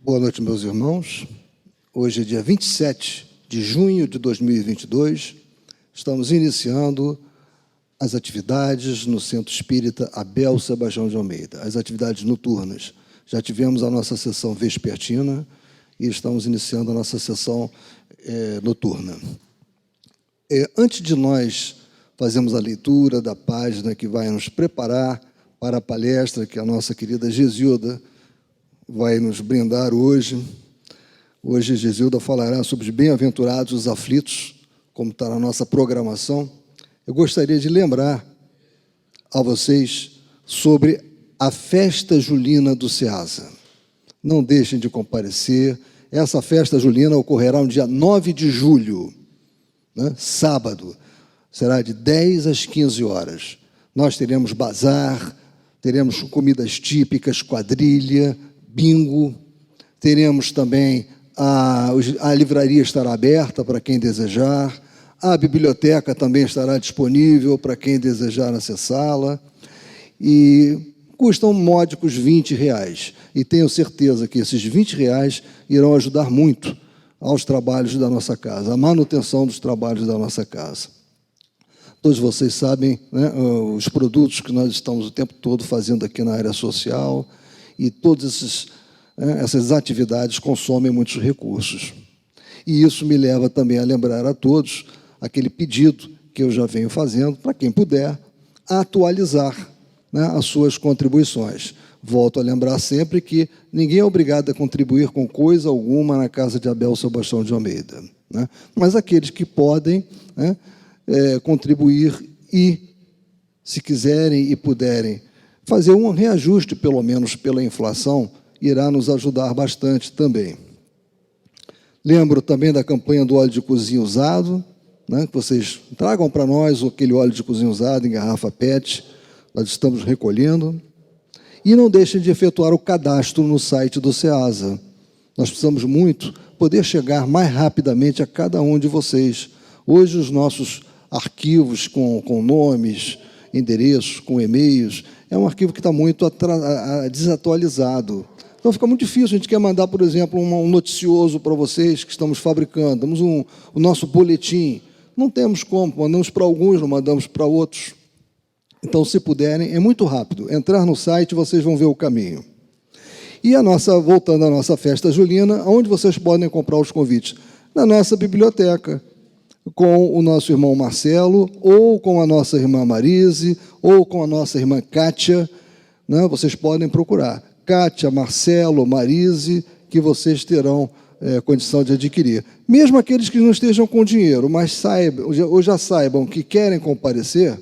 Boa noite, meus irmãos. Hoje é dia 27 de junho de 2022. Estamos iniciando as atividades no Centro Espírita Abel Sebastião de Almeida, as atividades noturnas. Já tivemos a nossa sessão vespertina e estamos iniciando a nossa sessão noturna. Antes de nós fazermos a leitura da página que vai nos preparar para a palestra que a nossa querida Gesilda vai nos brindar hoje. Hoje, Gesilda falará sobre os bem-aventurados os aflitos, como está na nossa programação. Eu gostaria de lembrar a vocês sobre a festa julina do SEASA. Não deixem de comparecer. Essa festa julina ocorrerá no dia 9 de julho, né? Sábado. Será de 10 às 15 horas. Nós teremos bazar, teremos comidas típicas, quadrilha, bingo, teremos também a livraria estará aberta para quem desejar, a biblioteca também estará disponível para quem desejar acessá-la, e custam módicos R$20, e tenho certeza que esses R$20 irão ajudar muito aos trabalhos da nossa casa, à manutenção dos trabalhos da nossa casa. Todos vocês sabem, né, os produtos que nós estamos o tempo todo fazendo aqui na área social, e todas essas atividades consomem muitos recursos. E isso me leva também a lembrar a todos aquele pedido que eu já venho fazendo, para quem puder, atualizar, né, as suas contribuições. Volto a lembrar sempre que ninguém é obrigado a contribuir com coisa alguma na casa de Abel Sebastião de Almeida, né? Mas aqueles que podem, né, contribuir e, se quiserem e puderem, fazer um reajuste, pelo menos pela inflação, irá nos ajudar bastante também. Lembro também da campanha do óleo de cozinha usado, né, que vocês tragam para nós aquele óleo de cozinha usado em garrafa PET, nós estamos recolhendo. E não deixem de efetuar o cadastro no site do SEASA. Nós precisamos muito poder chegar mais rapidamente a cada um de vocês. Hoje, os nossos arquivos com nomes, endereços, com e-mails, é um arquivo que está muito desatualizado. Então, fica muito difícil. A gente quer mandar, por exemplo, um noticioso para vocês que estamos fabricando. Temos o nosso boletim. Não temos como, mandamos para alguns, não mandamos para outros. Então, se puderem, é muito rápido. Entrar no site, vocês vão ver o caminho. E voltando à nossa festa julina, onde vocês podem comprar os convites? Na nossa biblioteca, com o nosso irmão Marcelo, ou com a nossa irmã Marise, ou com a nossa irmã Kátia, né? Vocês podem procurar. Kátia, Marcelo, Marise, que vocês terão condição de adquirir. Mesmo aqueles que não estejam com dinheiro, mas já saibam que querem comparecer,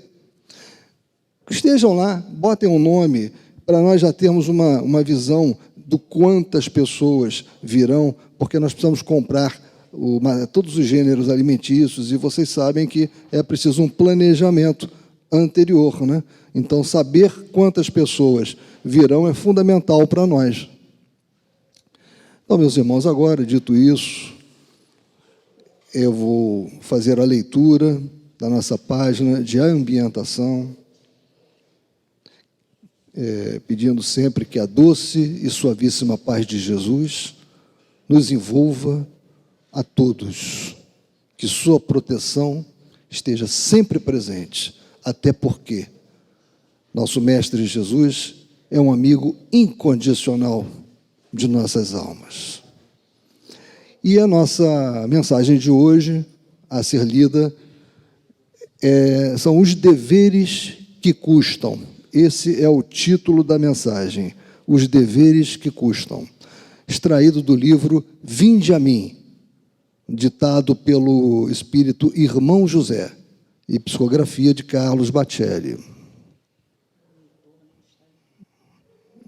estejam lá, botem um nome, para nós já termos uma visão do quantas pessoas virão, porque nós precisamos comprar todos os gêneros alimentícios, e vocês sabem que é preciso um planejamento anterior, né? Então, saber quantas pessoas virão é fundamental para nós. Então, meus irmãos, agora, dito isso, eu vou fazer a leitura da nossa página de ambientação, pedindo sempre que a doce e suavíssima paz de Jesus nos envolva a todos, que sua proteção esteja sempre presente, até porque nosso Mestre Jesus é um amigo incondicional de nossas almas. E a nossa mensagem de hoje, a ser lida, são os deveres que custam. Esse é o título da mensagem, os deveres que custam, extraído do livro Vinde a Mim, ditado pelo espírito Irmão José, e psicografia de Carlos Bacelli.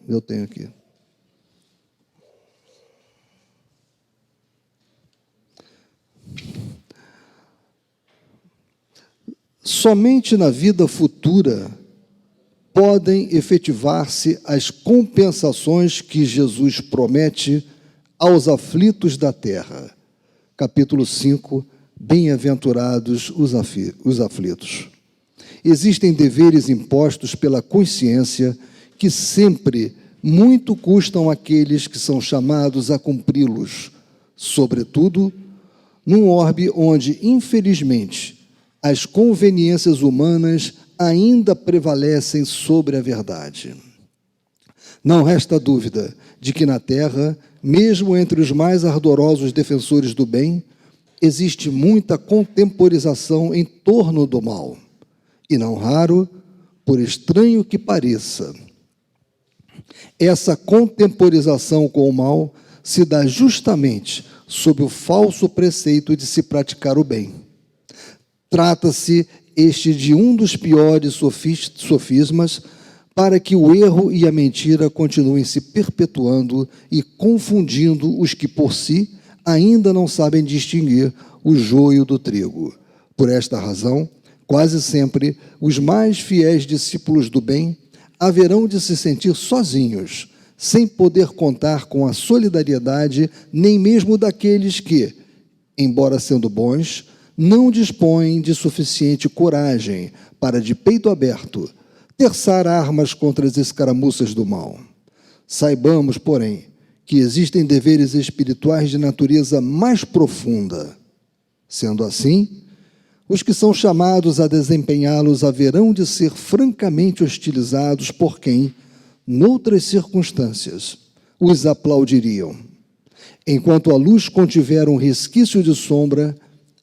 Eu tenho aqui. Somente na vida futura podem efetivar-se as compensações que Jesus promete aos aflitos da terra. Capítulo 5, Bem-aventurados os aflitos. Existem deveres impostos pela consciência que sempre muito custam aqueles que são chamados a cumpri-los, sobretudo num orbe onde, infelizmente, as conveniências humanas ainda prevalecem sobre a verdade. Não resta dúvida de que na Terra, mesmo entre os mais ardorosos defensores do bem, existe muita contemporização em torno do mal, e não raro, por estranho que pareça, essa contemporização com o mal se dá justamente sob o falso preceito de se praticar o bem. Trata-se este de um dos piores sofismas para que o erro e a mentira continuem se perpetuando e confundindo os que por si ainda não sabem distinguir o joio do trigo. Por esta razão, quase sempre os mais fiéis discípulos do bem haverão de se sentir sozinhos, sem poder contar com a solidariedade nem mesmo daqueles que, embora sendo bons, não dispõem de suficiente coragem para, de peito aberto, terçar armas contra as escaramuças do mal. Saibamos, porém, que existem deveres espirituais de natureza mais profunda. Sendo assim, os que são chamados a desempenhá-los haverão de ser francamente hostilizados por quem, noutras circunstâncias, os aplaudiriam. Enquanto a luz contiver um resquício de sombra,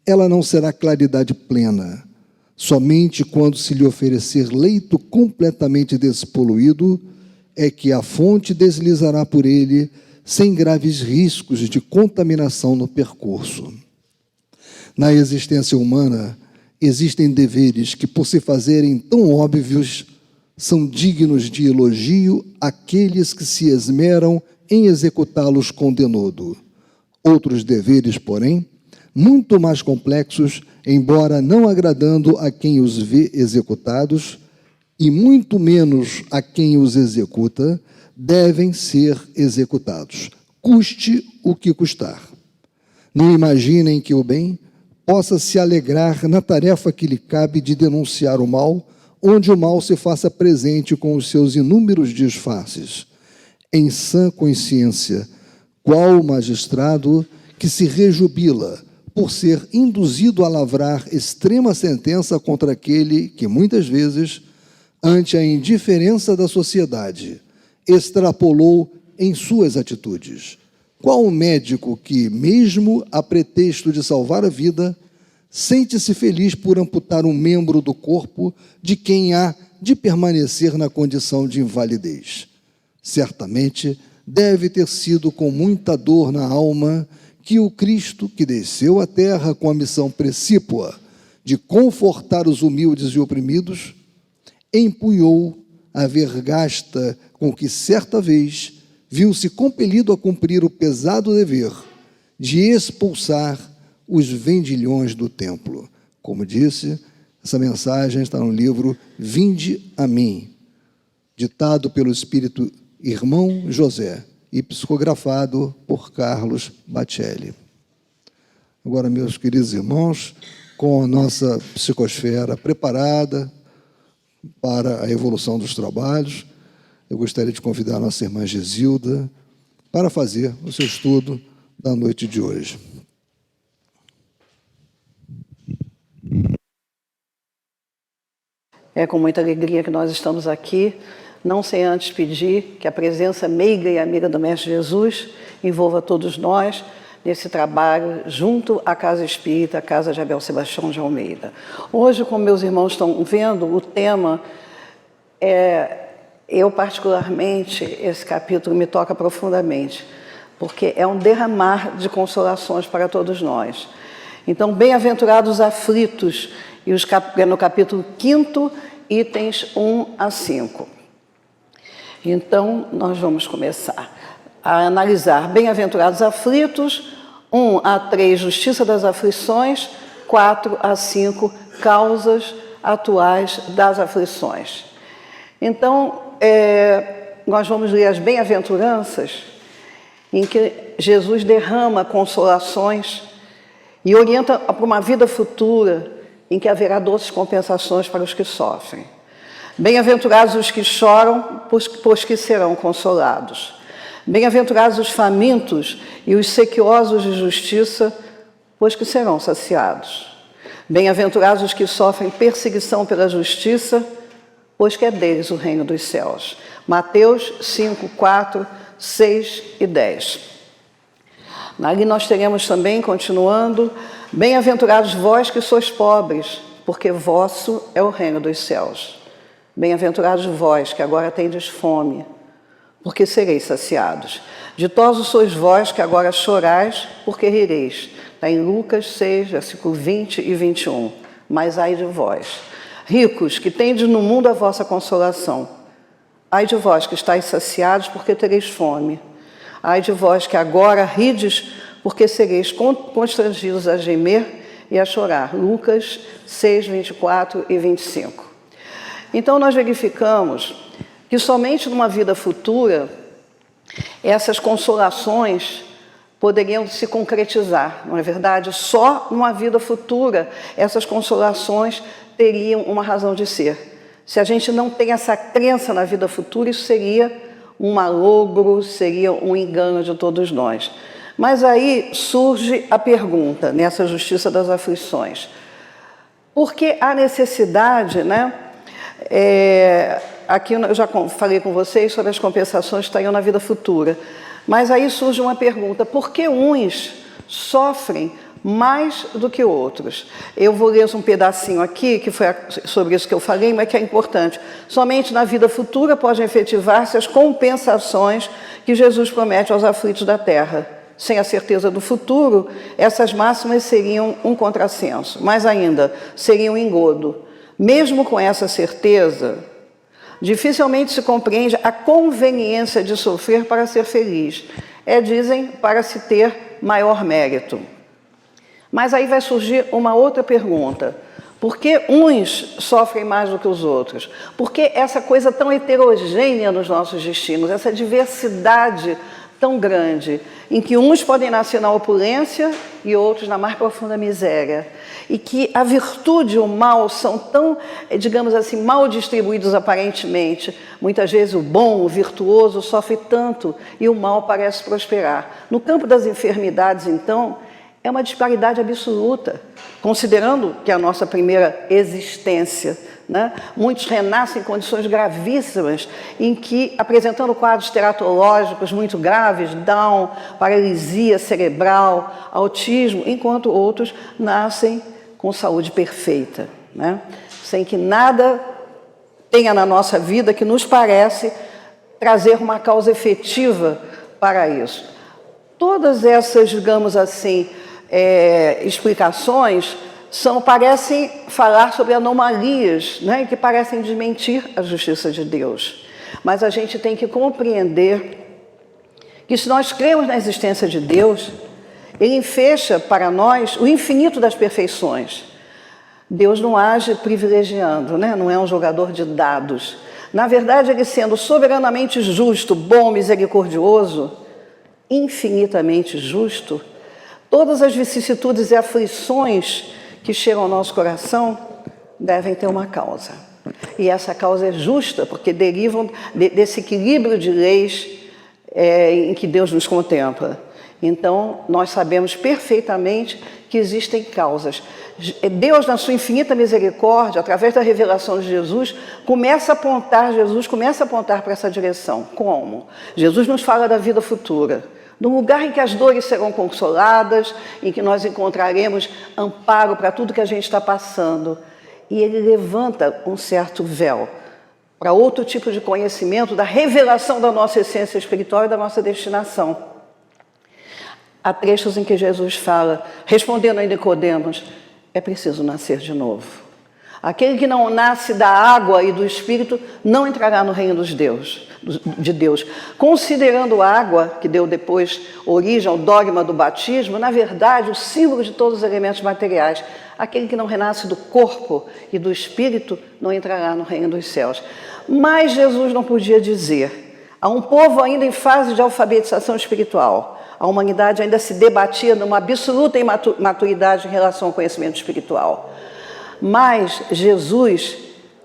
ela não será claridade plena. Somente quando se lhe oferecer leito completamente despoluído, é que a fonte deslizará por ele sem graves riscos de contaminação no percurso. Na existência humana, existem deveres que, por se fazerem tão óbvios, são dignos de elogio aqueles que se esmeram em executá-los com denodo. Outros deveres, porém, muito mais complexos, embora não agradando a quem os vê executados, e muito menos a quem os executa, devem ser executados, custe o que custar. Não imaginem que o bem possa se alegrar na tarefa que lhe cabe de denunciar o mal, onde o mal se faça presente com os seus inúmeros disfarces. Em sã consciência, qual o magistrado que se rejubila por ser induzido a lavrar extrema sentença contra aquele que, muitas vezes, ante a indiferença da sociedade, extrapolou em suas atitudes? Qual o médico que, mesmo a pretexto de salvar a vida, sente-se feliz por amputar um membro do corpo de quem há de permanecer na condição de invalidez? Certamente deve ter sido com muita dor na alma que o Cristo, que desceu à terra com a missão precípua de confortar os humildes e oprimidos, empunhou a vergasta com que certa vez viu-se compelido a cumprir o pesado dever de expulsar os vendilhões do templo. Como disse, essa mensagem está no livro Vinde a Mim, ditado pelo Espírito Irmão José e psicografado por Carlos Bacelli. Agora, meus queridos irmãos, com a nossa psicosfera preparada para a evolução dos trabalhos, eu gostaria de convidar a nossa irmã Gesilda para fazer o seu estudo da noite de hoje. É com muita alegria que nós estamos aqui, não sem antes pedir que a presença meiga e amiga do Mestre Jesus envolva todos nós nesse trabalho junto à Casa Espírita, a Casa de Abel Sebastião de Almeida. Hoje, como meus irmãos estão vendo, o tema eu particularmente, esse capítulo me toca profundamente, porque é um derramar de consolações para todos nós. Então, bem-aventurados os aflitos, e no capítulo 5, itens 1 a 5. Então, nós vamos começar a analisar bem-aventurados aflitos, 1 a 3, justiça das aflições, 4 a 5, causas atuais das aflições. Então, nós vamos ler as bem-aventuranças, em que Jesus derrama consolações e orienta para uma vida futura em que haverá doces compensações para os que sofrem. Bem-aventurados os que choram, pois que serão consolados. Bem-aventurados os famintos e os sequiosos de justiça, pois que serão saciados. Bem-aventurados os que sofrem perseguição pela justiça, pois que é deles o reino dos céus. Mateus 5, 4, 6 e 10. Ali nós teremos também, continuando, bem-aventurados vós que sois pobres, porque vosso é o reino dos céus. Bem-aventurados vós que agora tendes fome, porque sereis saciados. Ditosos sois vós que agora chorais, porque rireis. Está em Lucas 6, versículo 20 e 21. Mas ai de vós, ricos, que tendes no mundo a vossa consolação. Ai de vós que estáis saciados, porque tereis fome. Ai de vós que agora rides, porque sereis constrangidos a gemer e a chorar. Lucas 6, 24 e 25. Então, nós verificamos que somente numa vida futura, essas consolações poderiam se concretizar, não é verdade? Só numa vida futura, essas consolações teriam uma razão de ser. Se a gente não tem essa crença na vida futura, isso seria um malogro, seria um engano de todos nós. Mas aí surge a pergunta, nessa justiça das aflições. Por que a necessidade, né? Aqui eu já falei com vocês sobre as compensações que estariam na vida futura. Mas aí surge uma pergunta, por que uns sofrem mais do que outros? Eu vou ler um pedacinho aqui, que foi sobre isso que eu falei, mas que é importante. Somente na vida futura podem efetivar-se as compensações que Jesus promete aos aflitos da terra. Sem a certeza do futuro, essas máximas seriam um contrassenso. Mais ainda, seriam um engodo. Mesmo com essa certeza, dificilmente se compreende a conveniência de sofrer para ser feliz. Dizem, para se ter maior mérito. Mas aí vai surgir uma outra pergunta. Por que uns sofrem mais do que os outros? Por que essa coisa tão heterogênea nos nossos destinos, essa diversidade tão grande, em que uns podem nascer na opulência e outros na mais profunda miséria, e que a virtude e o mal são tão, digamos assim, mal distribuídos aparentemente. Muitas vezes o bom, o virtuoso, sofre tanto e o mal parece prosperar. No campo das enfermidades, então, é uma disparidade absoluta, considerando que é a nossa primeira existência, né? Muitos renascem em condições gravíssimas, em que, apresentando quadros teratológicos muito graves, Down, paralisia cerebral, autismo, enquanto outros nascem com saúde perfeita, né? Sem que nada tenha na nossa vida que nos parece trazer uma causa efetiva para isso. Todas essas, digamos assim, explicações parecem falar sobre anomalias, né, que parecem desmentir a justiça de Deus. Mas a gente tem que compreender que, se nós cremos na existência de Deus, Ele fecha para nós o infinito das perfeições. Deus não age privilegiando, né? Não é um jogador de dados. Na verdade, Ele, sendo soberanamente justo, bom, misericordioso, infinitamente justo, todas as vicissitudes e aflições que chegam ao nosso coração devem ter uma causa. E essa causa é justa, porque derivam desse equilíbrio de leis em que Deus nos contempla. Então, nós sabemos perfeitamente que existem causas. Deus, na sua infinita misericórdia, através da revelação de Jesus, começa a apontar para essa direção. Como? Jesus nos fala da vida futura, do lugar em que as dores serão consoladas, em que nós encontraremos amparo para tudo que a gente está passando. E Ele levanta um certo véu para outro tipo de conhecimento, da revelação da nossa essência espiritual e da nossa destinação. Há trechos em que Jesus fala, respondendo a Nicodemos, é preciso nascer de novo. Aquele que não nasce da água e do Espírito não entrará no reino de Deus. Considerando a água, que deu depois origem ao dogma do batismo, na verdade, o símbolo de todos os elementos materiais. Aquele que não renasce do corpo e do Espírito não entrará no reino dos céus. Mas Jesus não podia dizer. Há um povo ainda em fase de alfabetização espiritual. A humanidade ainda se debatia numa absoluta imaturidade em relação ao conhecimento espiritual. Mas Jesus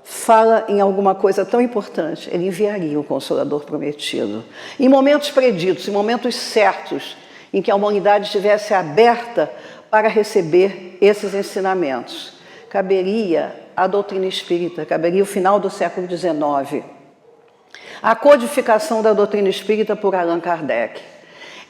fala em alguma coisa tão importante. Ele enviaria o Consolador prometido. Em momentos preditos, em momentos certos, em que a humanidade estivesse aberta para receber esses ensinamentos. Caberia a doutrina espírita, caberia o final do século XIX. A codificação da doutrina espírita por Allan Kardec.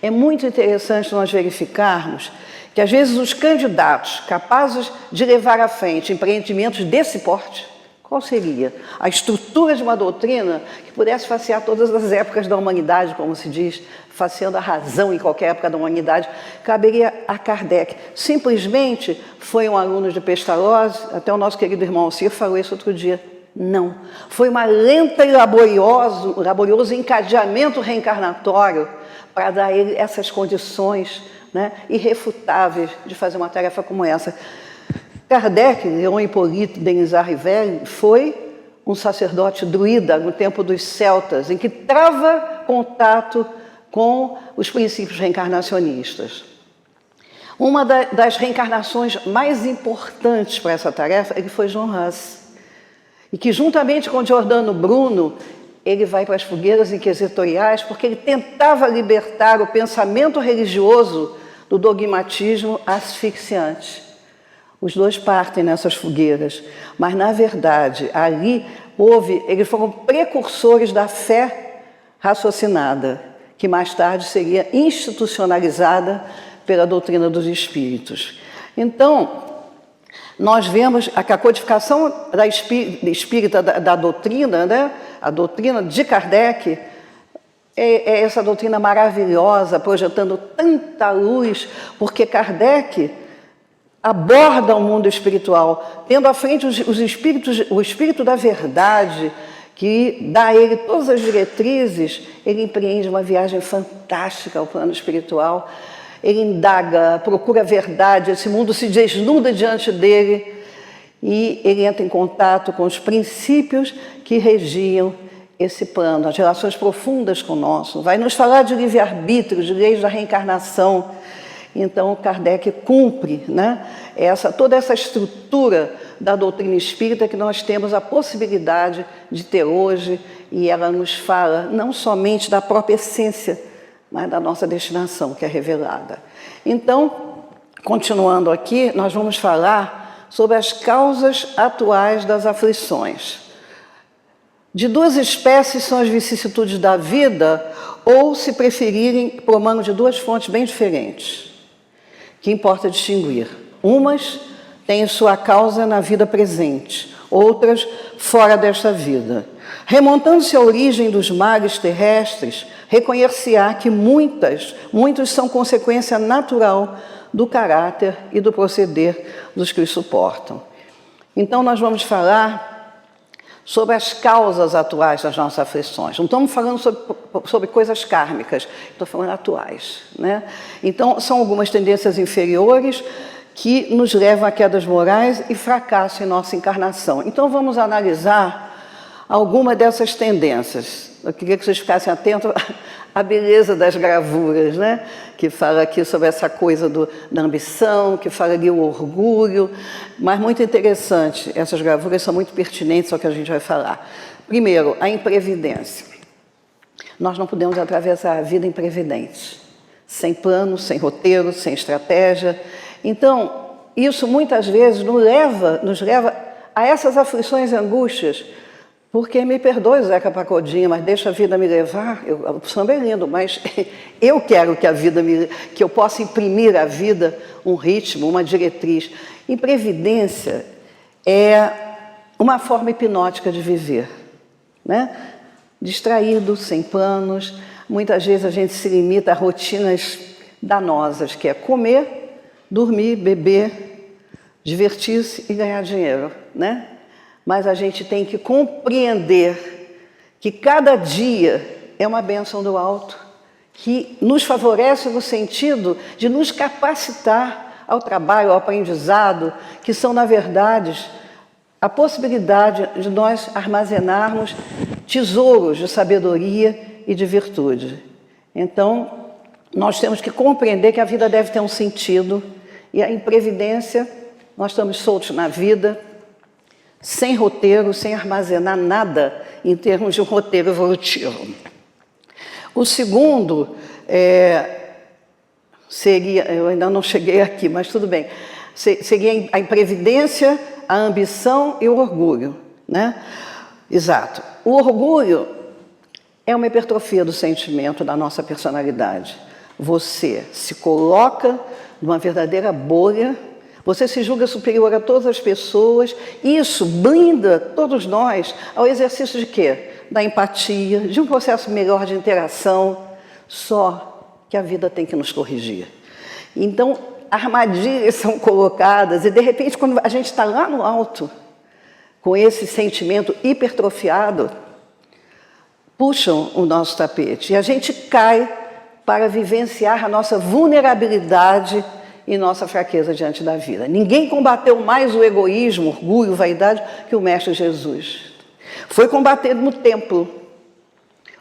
É muito interessante nós verificarmos que, às vezes, os candidatos capazes de levar à frente empreendimentos desse porte, qual seria? A estrutura de uma doutrina que pudesse facear todas as épocas da humanidade, como se diz, faceando a razão em qualquer época da humanidade, caberia a Kardec. Simplesmente foi um aluno de Pestalozzi, até o nosso querido irmão Alcir falou isso outro dia. Não. Foi uma lenta e laborioso encadeamento reencarnatório para dar a ele essas condições, né, irrefutáveis de fazer uma tarefa como essa. Kardec, Leon Hippolyte Denisard Rivel, foi um sacerdote druida no tempo dos celtas, em que trava contato com os princípios reencarnacionistas. Uma das reencarnações mais importantes para essa tarefa, ele foi John Hus, e que, juntamente com Giordano Bruno, ele vai para as fogueiras inquisitoriais porque ele tentava libertar o pensamento religioso do dogmatismo asfixiante. Os dois partem nessas fogueiras, mas, na verdade, ali eles foram precursores da fé raciocinada, que mais tarde seria institucionalizada pela doutrina dos espíritos. Então, nós vemos que a codificação espírita da doutrina, né? A doutrina de Kardec, é essa doutrina maravilhosa, projetando tanta luz, porque Kardec aborda o mundo espiritual, tendo à frente o espírito da verdade, que dá a ele todas as diretrizes. Ele empreende uma viagem fantástica ao plano espiritual. Ele indaga, procura a verdade, esse mundo se desnuda diante dele e ele entra em contato com os princípios que regiam esse plano, as relações profundas com o nosso. Vai nos falar de livre-arbítrio, de leis da reencarnação. Então, Kardec cumpre, né, toda essa estrutura da doutrina espírita que nós temos a possibilidade de ter hoje, e ela nos fala não somente da própria essência, mas da nossa destinação, que é revelada. Então, continuando aqui, nós vamos falar sobre as causas atuais das aflições. De duas espécies são as vicissitudes da vida, ou, se preferirem, promanam de duas fontes bem diferentes, que importa distinguir. Umas têm sua causa na vida presente, outras fora desta vida. Remontando-se à origem dos males terrestres, reconhecer-se-á que muitos são consequência natural do caráter e do proceder dos que os suportam. Então, nós vamos falar sobre as causas atuais das nossas aflições. Não estamos falando sobre coisas kármicas, estou falando atuais, né? Então, são algumas tendências inferiores que nos levam a quedas morais e fracasso em nossa encarnação. Então, vamos analisar alguma dessas tendências. Eu queria que vocês ficassem atentos à beleza das gravuras, né? Que fala aqui sobre essa coisa da ambição, que fala ali o orgulho, mas muito interessante. Essas gravuras são muito pertinentes ao que a gente vai falar. Primeiro, a imprevidência. Nós não podemos atravessar a vida imprevidentes, sem plano, sem roteiro, sem estratégia. Então, isso muitas vezes nos leva a essas aflições e angústias. Porque, me perdoe, Zeca Pagodinho, mas deixa a vida me levar. O samba é lindo, mas eu quero que eu possa imprimir à vida um ritmo, uma diretriz. Imprevidência é uma forma hipnótica de viver, né? Distraído, sem planos. Muitas vezes a gente se limita a rotinas danosas, que é comer, dormir, beber, divertir-se e ganhar dinheiro, né? Mas a gente tem que compreender que cada dia é uma bênção do alto, que nos favorece no sentido de nos capacitar ao trabalho, ao aprendizado, que são, na verdade, a possibilidade de nós armazenarmos tesouros de sabedoria e de virtude. Então, nós temos que compreender que a vida deve ter um sentido, e a imprevidência, nós estamos soltos na vida, sem roteiro, sem armazenar nada em termos de um roteiro evolutivo. O segundo seria, eu ainda não cheguei aqui, mas tudo bem, seria a imprevidência, a ambição e o orgulho, né? Exato. O orgulho é uma hipertrofia do sentimento da nossa personalidade. Você se coloca numa verdadeira bolha, você se julga superior a todas as pessoas, e isso blinda todos nós ao exercício de quê? Da empatia, de um processo melhor de interação, só que a vida tem que nos corrigir. Então, armadilhas são colocadas, e de repente, quando a gente está lá no alto, com esse sentimento hipertrofiado, puxam o nosso tapete, e a gente cai para vivenciar a nossa vulnerabilidade e nossa fraqueza diante da vida. Ninguém combateu mais o egoísmo, orgulho, vaidade que o Mestre Jesus. Foi combater no templo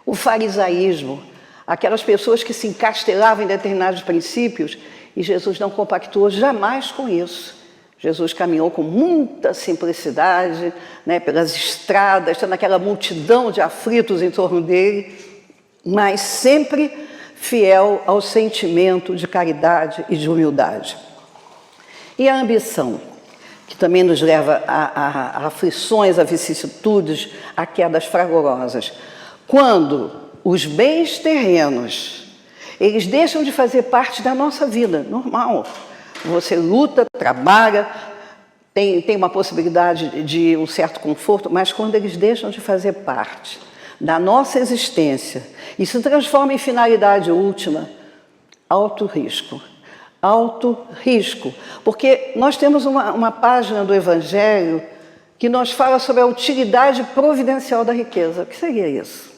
o farisaísmo, aquelas pessoas que se encastelavam em determinados princípios, e Jesus não compactuou jamais com isso. Jesus caminhou com muita simplicidade, né, pelas estradas, tendo aquela multidão de aflitos em torno dele, mas sempre fiel ao sentimento de caridade e de humildade. E a ambição, que também nos leva a aflições, a vicissitudes, a quedas fragorosas. Quando os bens terrenos, eles deixam de fazer parte da nossa vida, normal. Você luta, trabalha, tem uma possibilidade de um certo conforto, mas quando eles deixam de fazer parte da nossa existência e se transforma em finalidade última, alto risco. Alto risco. Porque nós temos uma página do Evangelho que nos fala sobre a utilidade providencial da riqueza. O que seria isso?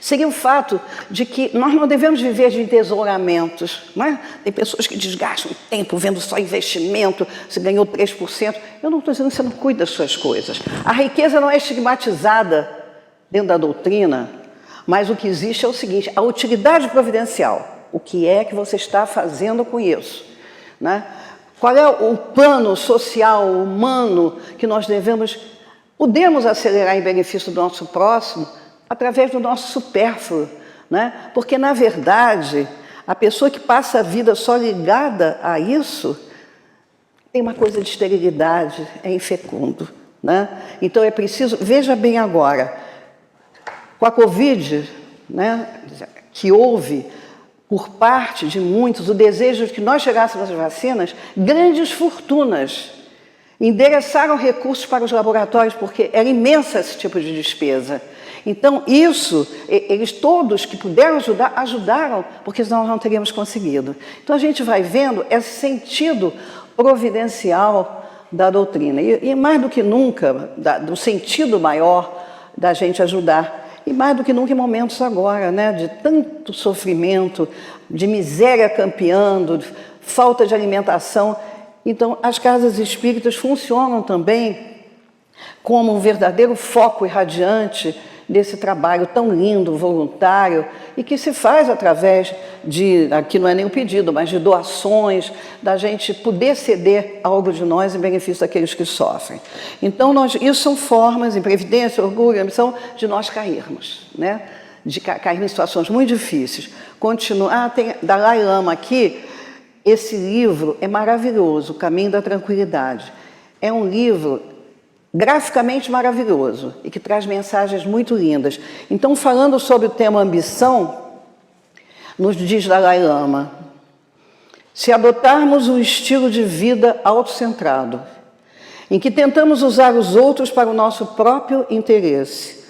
Seria o fato de que nós não devemos viver de entesouramentos, não é? Tem pessoas que desgastam tempo vendo só investimento, se ganhou 3%. Eu não estou dizendo que você não cuida das suas coisas. A riqueza não é estigmatizada dentro da doutrina, mas o que existe é o seguinte, a utilidade providencial. O que é que você está fazendo com isso, né? Qual é o plano social, humano, que nós podemos acelerar em benefício do nosso próximo, através do nosso supérfluo, né? Porque, na verdade, a pessoa que passa a vida só ligada a isso tem uma coisa de esterilidade, é infecundo, né? Então, é preciso... Veja bem agora, com a Covid, né, que houve, por parte de muitos, o desejo de que nós chegássemos às vacinas, grandes fortunas endereçaram recursos para os laboratórios, porque era imensa esse tipo de despesa. Então, isso, eles todos que puderam ajudar, ajudaram, porque senão nós não teríamos conseguido. Então, a gente vai vendo esse sentido providencial da doutrina. E mais do que nunca, do sentido maior da gente ajudar. E mais do que nunca em momentos agora, né, de tanto sofrimento, de miséria campeando, de falta de alimentação. Então, as casas espíritas funcionam também como um verdadeiro foco irradiante desse trabalho tão lindo, voluntário, e que se faz através de, aqui não é nem um pedido, mas de doações, da gente poder ceder algo de nós em benefício daqueles que sofrem. Então, isso são formas, imprevidência, orgulho, ambição, de nós cairmos, né? De cairmos em situações muito difíceis. Tem Dalai Lama aqui, esse livro é maravilhoso, O Caminho da Tranquilidade. É um livro graficamente maravilhoso e que traz mensagens muito lindas. Então, falando sobre o tema ambição, nos diz Dalai Lama, se adotarmos um estilo de vida autocentrado, em que tentamos usar os outros para o nosso próprio interesse,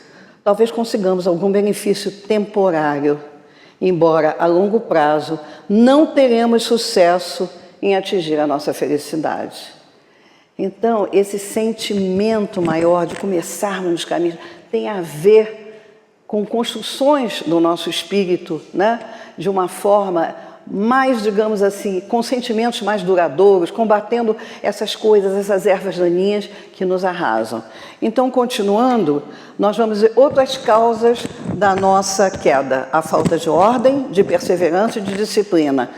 talvez consigamos algum benefício temporário, embora a longo prazo não teremos sucesso em atingir a nossa felicidade. Então, esse sentimento maior de começarmos nos caminhos tem a ver com construções do nosso espírito, né? De uma forma mais, digamos assim, com sentimentos mais duradouros, combatendo essas coisas, essas ervas daninhas que nos arrasam. Então, continuando, nós vamos ver outras causas da nossa queda. A falta de ordem, de perseverança e de disciplina.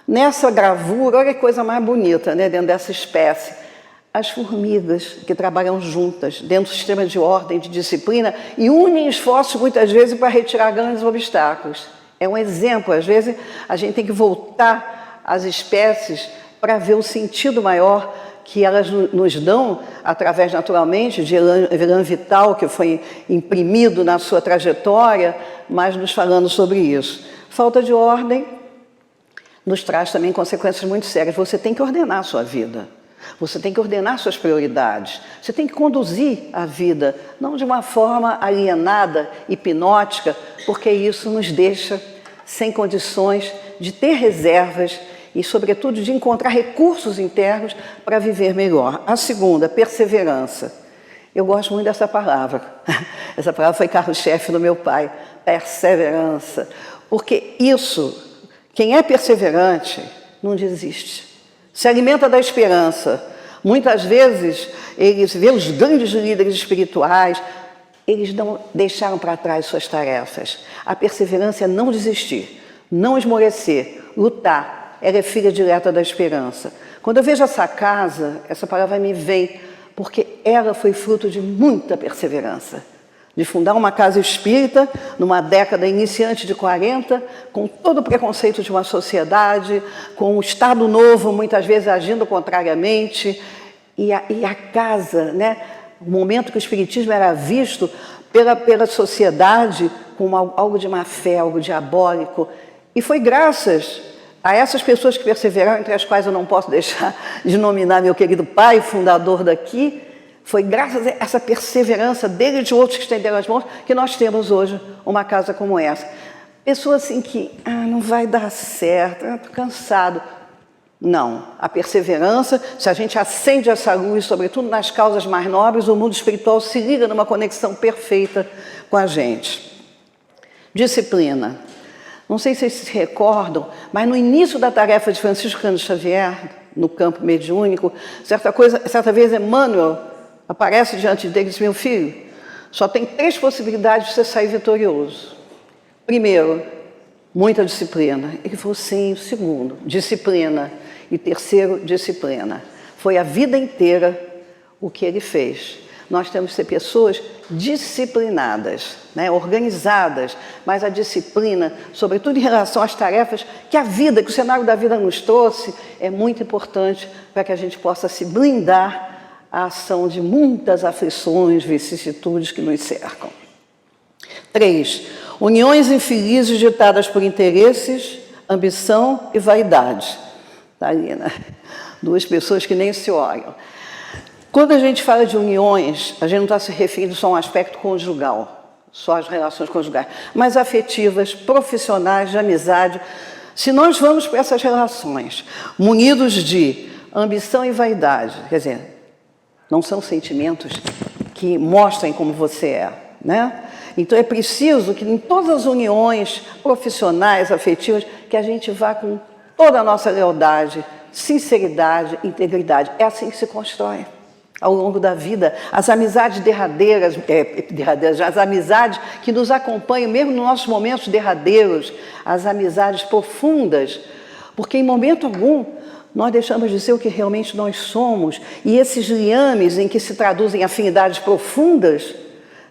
Nessa gravura, olha que coisa mais bonita, né? Dentro dessa espécie. as formigas que trabalham juntas dentro do sistema de ordem, de disciplina e unem esforços muitas vezes para retirar grandes obstáculos. É um exemplo, às vezes a gente tem que voltar às espécies para ver o sentido maior que elas nos dão, através naturalmente de elan vital, que foi imprimido na sua trajetória, mas nos falando sobre isso. Falta de ordem nos traz também consequências muito sérias. Você tem que ordenar a sua vida. Você tem que ordenar suas prioridades. Você tem que conduzir a vida, não de uma forma alienada, hipnótica, porque isso nos deixa sem condições de ter reservas e, sobretudo, de encontrar recursos internos para viver melhor. A segunda, perseverança. Eu gosto muito dessa palavra. Essa palavra foi carro-chefe do meu pai. Perseverança. Porque isso, quem é perseverante, não desiste. Se alimenta da esperança. Muitas vezes, eles vê os grandes líderes espirituais, eles não deixaram para trás suas tarefas. A perseverança é não desistir, não esmorecer, lutar. Ela é filha direta da esperança. Quando eu vejo essa casa, essa palavra me vem, porque ela foi fruto de muita perseverança. De fundar uma casa espírita, numa década iniciante de 40, com todo o preconceito de uma sociedade, com o Estado Novo, muitas vezes agindo contrariamente, e a casa, né, o momento que o Espiritismo era visto pela sociedade como algo de má fé, algo diabólico, e foi graças a essas pessoas que perseveraram, entre as quais eu não posso deixar de nominar meu querido pai, fundador daqui, foi graças a essa perseverança dele e de outros que estenderam as mãos que nós temos hoje uma casa como essa. Pessoas assim que, não vai dar certo, estou cansado. Não, a perseverança, se a gente acende essa luz, sobretudo nas causas mais nobres, o mundo espiritual se liga numa conexão perfeita com a gente. Disciplina. Não sei se vocês se recordam, mas no início da tarefa de Francisco Cândido Xavier, no campo mediúnico, certa vez Emmanuel aparece diante dele e diz: meu filho, só tem 3 possibilidades de você sair vitorioso. Primeiro, muita disciplina. Ele falou: sim. O segundo, disciplina. E terceiro, disciplina. Foi a vida inteira o que ele fez. Nós temos que ser pessoas disciplinadas, né? Organizadas, mas a disciplina, sobretudo em relação às tarefas que a vida, que o cenário da vida nos trouxe, é muito importante para que a gente possa se blindar à ação de muitas aflições, vicissitudes que nos cercam. 3. Uniões infelizes ditadas por interesses, ambição e vaidade. Tá ali, né? 2 pessoas que nem se olham. Quando a gente fala de uniões, a gente não está se referindo só a um aspecto conjugal, só às relações conjugais, mas afetivas, profissionais, de amizade. Se nós vamos para essas relações munidos de ambição e vaidade, quer dizer, não são sentimentos que mostrem como você é, né? Então é preciso que em todas as uniões profissionais, afetivas, que a gente vá com toda a nossa lealdade, sinceridade, integridade. É assim que se constrói ao longo da vida. As amizades derradeiras, as amizades que nos acompanham, mesmo nos nossos momentos derradeiros, as amizades profundas, porque em momento algum nós deixamos de ser o que realmente nós somos, e esses liames em que se traduzem afinidades profundas,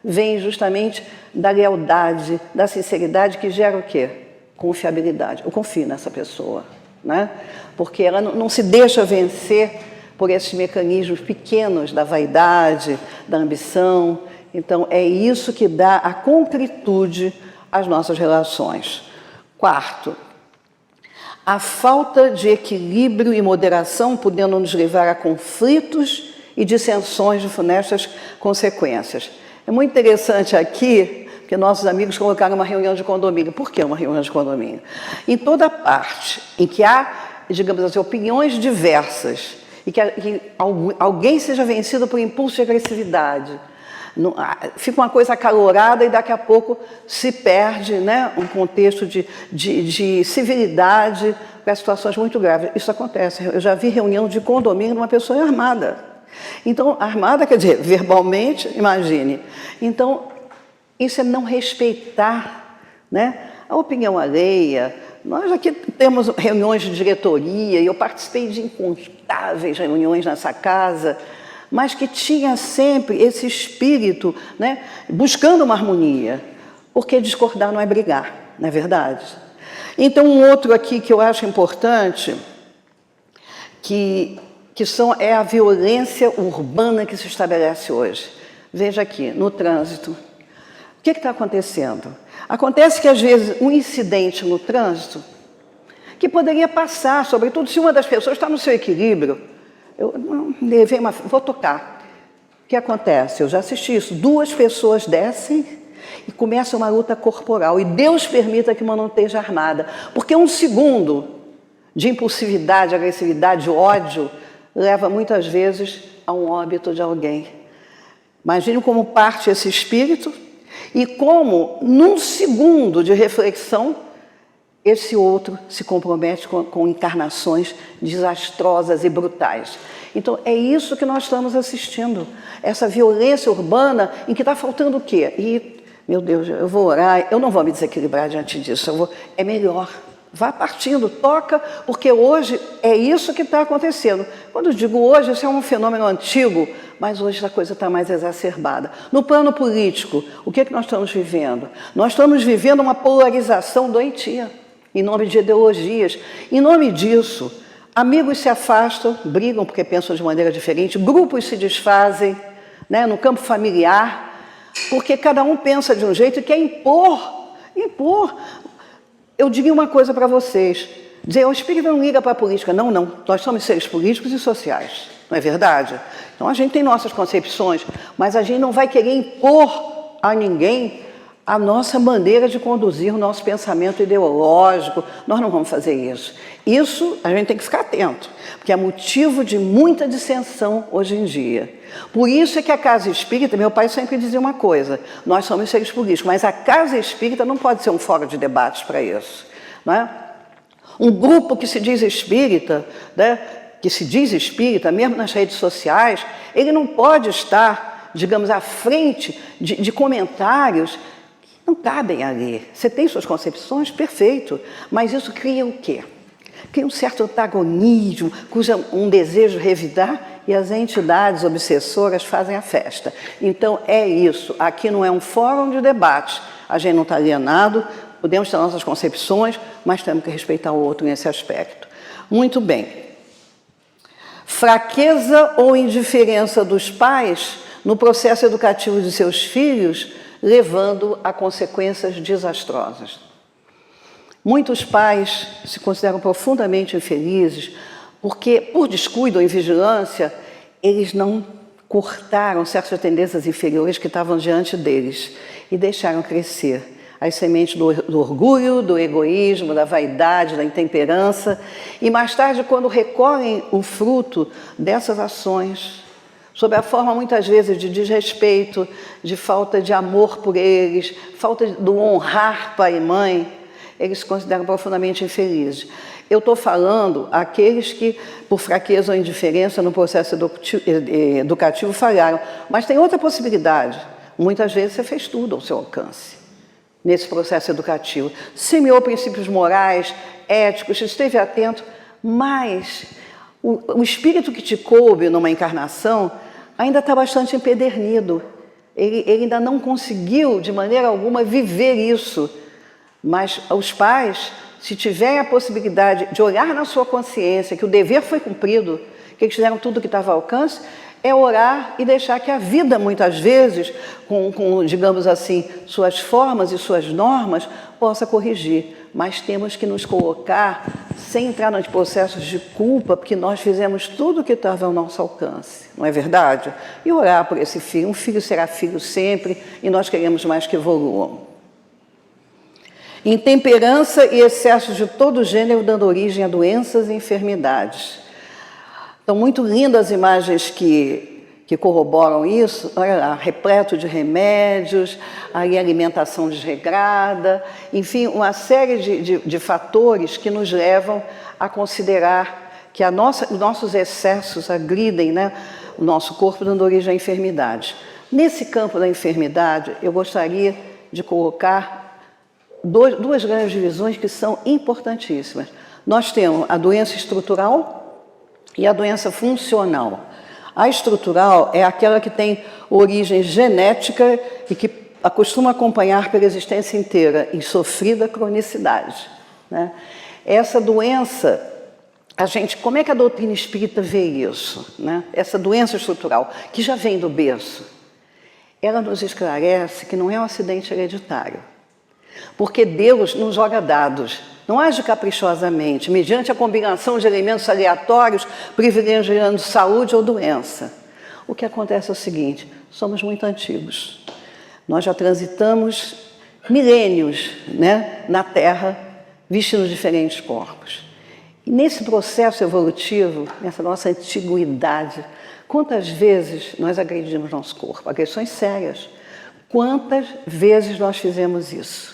vêm justamente da lealdade, da sinceridade, que gera o quê? Confiabilidade. Eu confio nessa pessoa, né? Porque ela não se deixa vencer por esses mecanismos pequenos da vaidade, da ambição. Então, é isso que dá a concretude às nossas relações. 4. A falta de equilíbrio e moderação podendo nos levar a conflitos e dissensões de funestas consequências. É muito interessante aqui, porque nossos amigos colocaram uma reunião de condomínio. Por que uma reunião de condomínio? Em toda parte em que há, digamos assim, opiniões diversas, e que alguém seja vencido por impulso de agressividade, fica uma coisa acalorada e daqui a pouco se perde, né, um contexto de civilidade para situações muito graves. Isso acontece. Eu já vi reunião de condomínio de uma pessoa armada. Então, armada quer dizer, verbalmente, imagine. Então, isso é não respeitar, né, a opinião alheia, Nós aqui temos reuniões de diretoria, e eu participei de incontáveis reuniões nessa casa, mas que tinha sempre esse espírito, né, buscando uma harmonia, porque discordar não é brigar, não é verdade? Então, um outro aqui que eu acho importante, é a violência urbana que se estabelece hoje. Veja aqui, no trânsito. O que está acontecendo? Acontece que, às vezes, um incidente no trânsito, que poderia passar, sobretudo se uma das pessoas está no seu equilíbrio, eu não levei vou tocar. O que acontece? Eu já assisti isso. 2 pessoas descem e começa uma luta corporal. E Deus permita que uma não esteja armada. Porque um segundo de impulsividade, agressividade, ódio, leva muitas vezes a um óbito de alguém. Imagine como parte esse espírito e como, num segundo de reflexão, esse outro se compromete com encarnações desastrosas e brutais. Então, é isso que nós estamos assistindo, essa violência urbana em que está faltando o quê? E, meu Deus, eu vou orar, eu não vou me desequilibrar diante disso, é melhor. Vá partindo, toca, porque hoje é isso que está acontecendo. Quando eu digo hoje, isso é um fenômeno antigo, mas hoje a coisa está mais exacerbada. No plano político, o que nós estamos vivendo? Nós estamos vivendo uma polarização doentia, em nome de ideologias. Em nome disso, amigos se afastam, brigam porque pensam de maneira diferente, grupos se desfazem, né, no campo familiar, porque cada um pensa de um jeito e quer impor. Eu diria uma coisa para vocês, dizer, o espírito não liga para a política. Não, nós somos seres políticos e sociais, não é verdade? Então a gente tem nossas concepções, mas a gente não vai querer impor a ninguém a nossa maneira de conduzir o nosso pensamento ideológico. Nós não vamos fazer isso. Isso a gente tem que ficar atento, porque é motivo de muita dissensão hoje em dia. Por isso é que a casa espírita, meu pai sempre dizia uma coisa, nós somos seres políticos, mas a casa espírita não pode ser um fórum de debates para isso, não é? Um grupo que se diz espírita, né, mesmo nas redes sociais, ele não pode estar, digamos, à frente de comentários que não cabem ali. Você tem suas concepções, perfeito, mas isso cria o quê? Cria um certo antagonismo, um desejo de revidar, e as entidades obsessoras fazem a festa. Então, é isso. Aqui não é um fórum de debate. A gente não está alienado, podemos ter nossas concepções, mas temos que respeitar o outro nesse aspecto. Muito bem. Fraqueza ou indiferença dos pais no processo educativo de seus filhos, levando a consequências desastrosas. Muitos pais se consideram profundamente infelizes porque, por descuido ou invigilância, eles não cortaram certas tendências inferiores que estavam diante deles e deixaram crescer as sementes do orgulho, do egoísmo, da vaidade, da intemperança. E mais tarde, quando recolhem o fruto dessas ações, sob a forma, muitas vezes, de desrespeito, de falta de amor por eles, falta do honrar pai e mãe, eles se consideram profundamente infelizes. Eu estou falando aqueles que, por fraqueza ou indiferença no processo educativo, falharam. Mas tem outra possibilidade. Muitas vezes você fez tudo ao seu alcance nesse processo educativo. Semeou princípios morais, éticos, esteve atento, mas o espírito que te coube numa encarnação ainda está bastante empedernido. Ele ainda não conseguiu, de maneira alguma, viver isso. Mas os pais, se tiverem a possibilidade de olhar na sua consciência que o dever foi cumprido, que eles fizeram tudo o que estava ao alcance, é orar e deixar que a vida, muitas vezes, com, digamos assim, suas formas e suas normas, possa corrigir. Mas temos que nos colocar sem entrar nos processos de culpa, porque nós fizemos tudo o que estava ao nosso alcance, não é verdade? E orar por esse filho. Um filho será filho sempre e nós queremos mais que evoluam. Intemperança e excessos de todo gênero dando origem a doenças e enfermidades. Estão muito lindas as imagens que corroboram isso. Olha lá, repleto de remédios, aí alimentação desregrada, enfim, uma série de fatores que nos levam a considerar que os nossos excessos agridem, né, o nosso corpo, dando origem a enfermidades. Nesse campo da enfermidade, eu gostaria de colocar duas grandes divisões que são importantíssimas. Nós temos a doença estrutural e a doença funcional. A estrutural é aquela que tem origem genética e que costuma acompanhar pela existência inteira em sofrida cronicidade, né? Essa doença, como é que a doutrina espírita vê isso, né? Essa doença estrutural, que já vem do berço, ela nos esclarece que não é um acidente hereditário, porque Deus não joga dados, não age caprichosamente, mediante a combinação de elementos aleatórios, privilegiando saúde ou doença. O que acontece é o seguinte: somos muito antigos. Nós já transitamos milênios, né, na Terra, vestindo diferentes corpos. E nesse processo evolutivo, nessa nossa antiguidade, quantas vezes nós agredimos nosso corpo? Agressões sérias. Quantas vezes nós fizemos isso?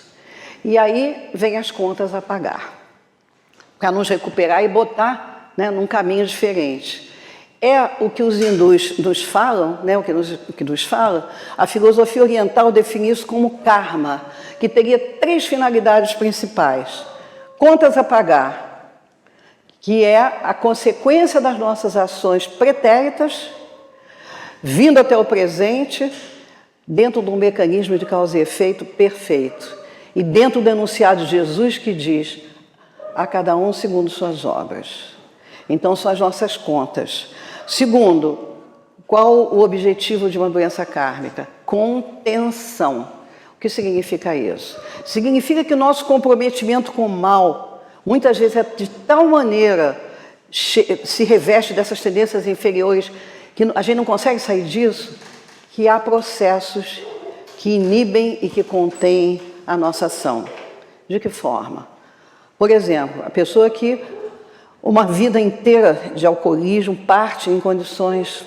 E aí vem as contas a pagar, para nos recuperar e botar, né, num caminho diferente. É o que os hindus nos falam, né, o que nos fala, a filosofia oriental define isso como karma, que teria 3 finalidades principais. Contas a pagar, que é a consequência das nossas ações pretéritas, vindo até o presente, dentro de um mecanismo de causa e efeito perfeito. E dentro do enunciado de Jesus que diz: a cada um segundo suas obras. Então, são as nossas contas. Segundo, qual o objetivo de uma doença kármica? Contenção. O que significa isso? Significa que o nosso comprometimento com o mal, muitas vezes é de tal maneira, se reveste dessas tendências inferiores, que a gente não consegue sair disso, que há processos que inibem e que contêm a nossa ação. De que forma? Por exemplo, a pessoa que uma vida inteira de alcoolismo parte em condições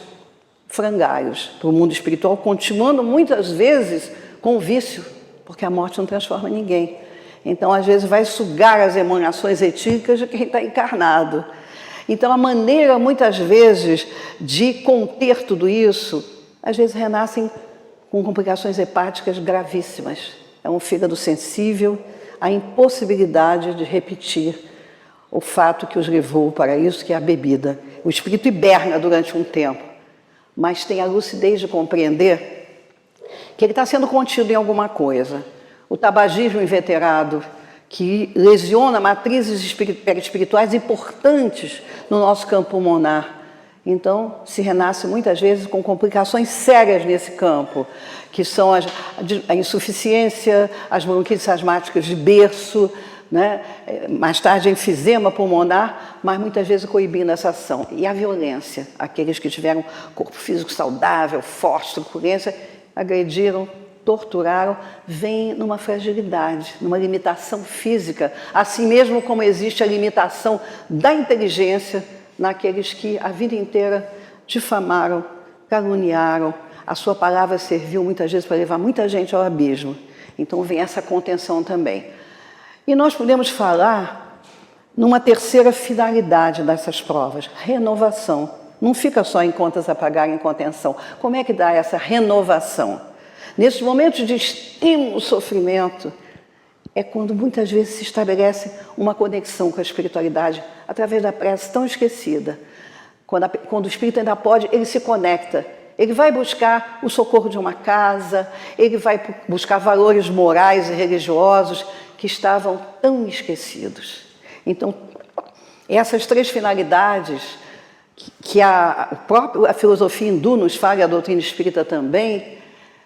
frangalhos para o mundo espiritual, continuando muitas vezes com o vício, porque a morte não transforma ninguém. Então, às vezes, vai sugar as emanações etílicas de quem está encarnado. Então, a maneira, muitas vezes, de conter tudo isso, às vezes renascem com complicações hepáticas gravíssimas. É um fígado sensível, a impossibilidade de repetir o fato que os levou para isso, que é a bebida. O espírito hiberna durante um tempo, mas tem a lucidez de compreender que ele está sendo contido em alguma coisa. O tabagismo inveterado, que lesiona matrizes perispirituais importantes no nosso campo pulmonar. Então, se renasce muitas vezes com complicações sérias nesse campo, que são a insuficiência, as bronquites asmáticas de berço, né? Mais tarde a enfisema pulmonar, mas muitas vezes coibindo essa ação. E a violência, aqueles que tiveram corpo físico saudável, forte, truculência, agrediram, torturaram, vem numa fragilidade, numa limitação física, assim mesmo como existe a limitação da inteligência naqueles que a vida inteira difamaram, caluniaram, a sua palavra serviu muitas vezes para levar muita gente ao abismo. Então vem essa contenção também. E nós podemos falar numa terceira finalidade dessas provas: renovação. Não fica só em contas a pagar, em contenção. Como é que dá essa renovação? Nesses momentos de extremo sofrimento, é quando muitas vezes se estabelece uma conexão com a espiritualidade através da prece tão esquecida. Quando o espírito ainda pode, ele se conecta. Ele vai buscar o socorro de uma casa, ele vai buscar valores morais e religiosos que estavam tão esquecidos. Então, essas 3 finalidades que a filosofia hindu nos fala, e a doutrina espírita também,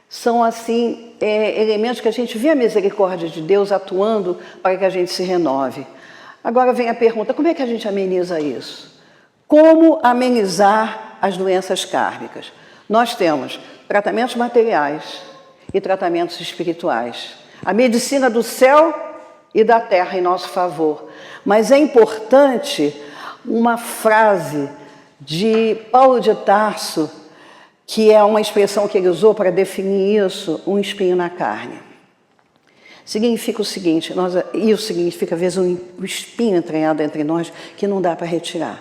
são, assim, elementos que a gente vê a misericórdia de Deus atuando para que a gente se renove. Agora vem a pergunta: como é que a gente ameniza isso? Como amenizar as doenças kármicas? Nós temos tratamentos materiais e tratamentos espirituais. A medicina do céu e da terra em nosso favor. Mas é importante uma frase de Paulo de Tarso, que é uma expressão que ele usou para definir isso: um espinho na carne. Significa o seguinte, isso significa, às vezes, um espinho entranhado entre nós que não dá para retirar.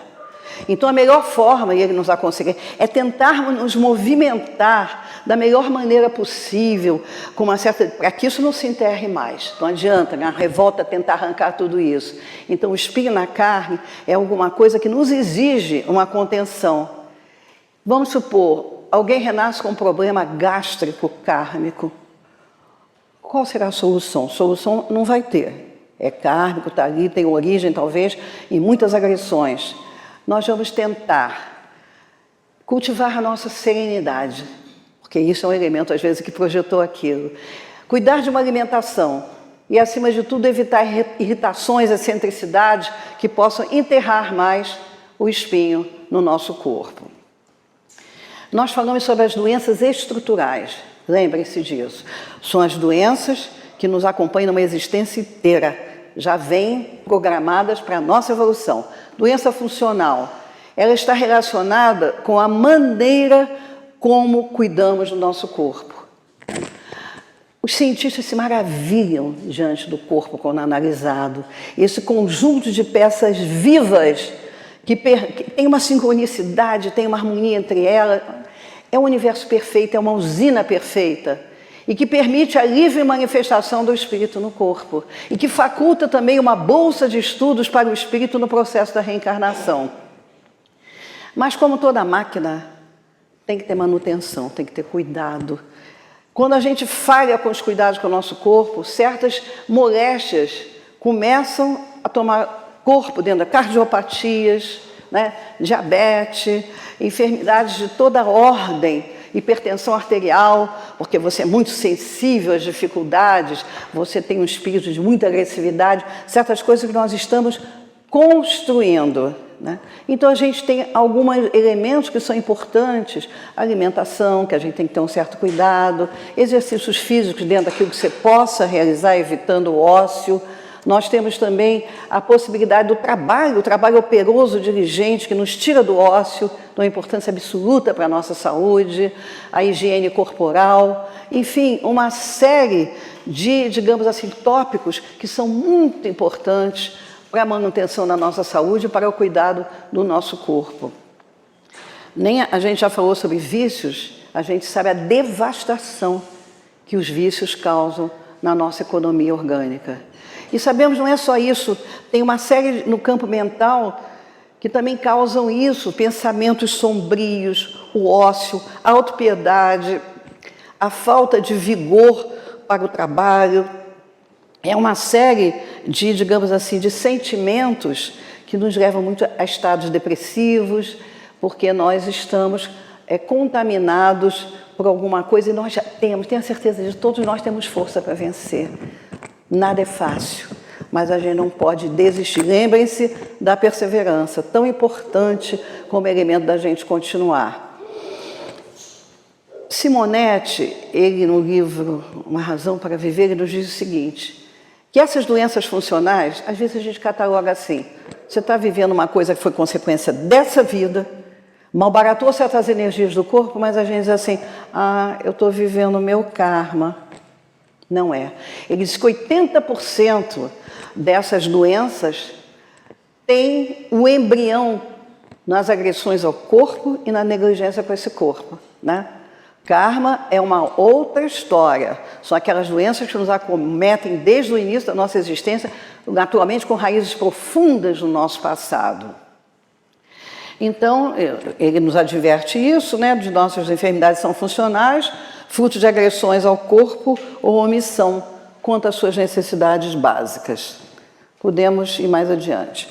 Então, a melhor forma, e ele nos aconselha, é tentarmos nos movimentar da melhor maneira possível, com uma certa, para que isso não se enterre mais. Não adianta, né? A revolta tentar arrancar tudo isso. Então, o espinho na carne é alguma coisa que nos exige uma contenção. Vamos supor, alguém renasce com um problema gástrico kármico. Qual será a solução? Solução não vai ter. É kármico, está ali, tem origem, talvez, em muitas agressões. Nós vamos tentar cultivar a nossa serenidade, porque isso é um elemento, às vezes, que projetou aquilo. Cuidar de uma alimentação e, acima de tudo, evitar irritações, excentricidades que possam enterrar mais o espinho no nosso corpo. Nós falamos sobre as doenças estruturais, lembrem-se disso. São as doenças que nos acompanham numa existência inteira, já vêm programadas para a nossa evolução. Doença funcional, ela está relacionada com a maneira como cuidamos do nosso corpo. Os cientistas se maravilham diante do corpo quando analisado. Esse conjunto de peças vivas que tem uma sincronicidade, tem uma harmonia entre elas, é um universo perfeito, é uma usina perfeita, e que permite a livre manifestação do espírito no corpo, e que faculta também uma bolsa de estudos para o espírito no processo da reencarnação. Mas, como toda máquina, tem que ter manutenção, tem que ter cuidado. Quando a gente falha com os cuidados com o nosso corpo, certas moléstias começam a tomar corpo dentro da cardiopatias, né? Diabetes, enfermidades de toda ordem, hipertensão arterial, porque você é muito sensível às dificuldades, você tem um espírito de muita agressividade, certas coisas que nós estamos construindo, né? Então, a gente tem alguns elementos que são importantes, alimentação, que a gente tem que ter um certo cuidado, exercícios físicos dentro daquilo que você possa realizar, evitando o ócio. Nós temos também a possibilidade do trabalho, o trabalho operoso, diligente, que nos tira do ócio, de uma importância absoluta para a nossa saúde, a higiene corporal, enfim, uma série de, digamos assim, tópicos que são muito importantes para a manutenção da nossa saúde e para o cuidado do nosso corpo. A gente já falou sobre vícios, a gente sabe a devastação que os vícios causam na nossa economia orgânica. E sabemos, não é só isso, tem uma série no campo mental que também causam isso, pensamentos sombrios, o ócio, a autopiedade, a falta de vigor para o trabalho. É uma série de, digamos assim, de sentimentos que nos levam muito a estados depressivos, porque nós estamos contaminados por alguma coisa e nós já tenho a certeza disso, todos nós temos força para vencer. Nada é fácil, mas a gente não pode desistir. Lembrem-se da perseverança, tão importante como elemento da gente continuar. Simonetti, ele no livro Uma Razão para Viver, ele nos diz o seguinte, que essas doenças funcionais, às vezes a gente cataloga assim, você está vivendo uma coisa que foi consequência dessa vida, malbaratou certas energias do corpo, mas a gente diz assim, eu estou vivendo o meu karma. Não é. Ele diz que 80% dessas doenças tem o embrião nas agressões ao corpo e na negligência com esse corpo, né? Karma é uma outra história. São aquelas doenças que nos acometem desde o início da nossa existência, naturalmente com raízes profundas no nosso passado. Então, ele nos adverte isso, né? De nossas enfermidades são funcionais, fruto de agressões ao corpo ou omissão quanto às suas necessidades básicas. Podemos ir mais adiante.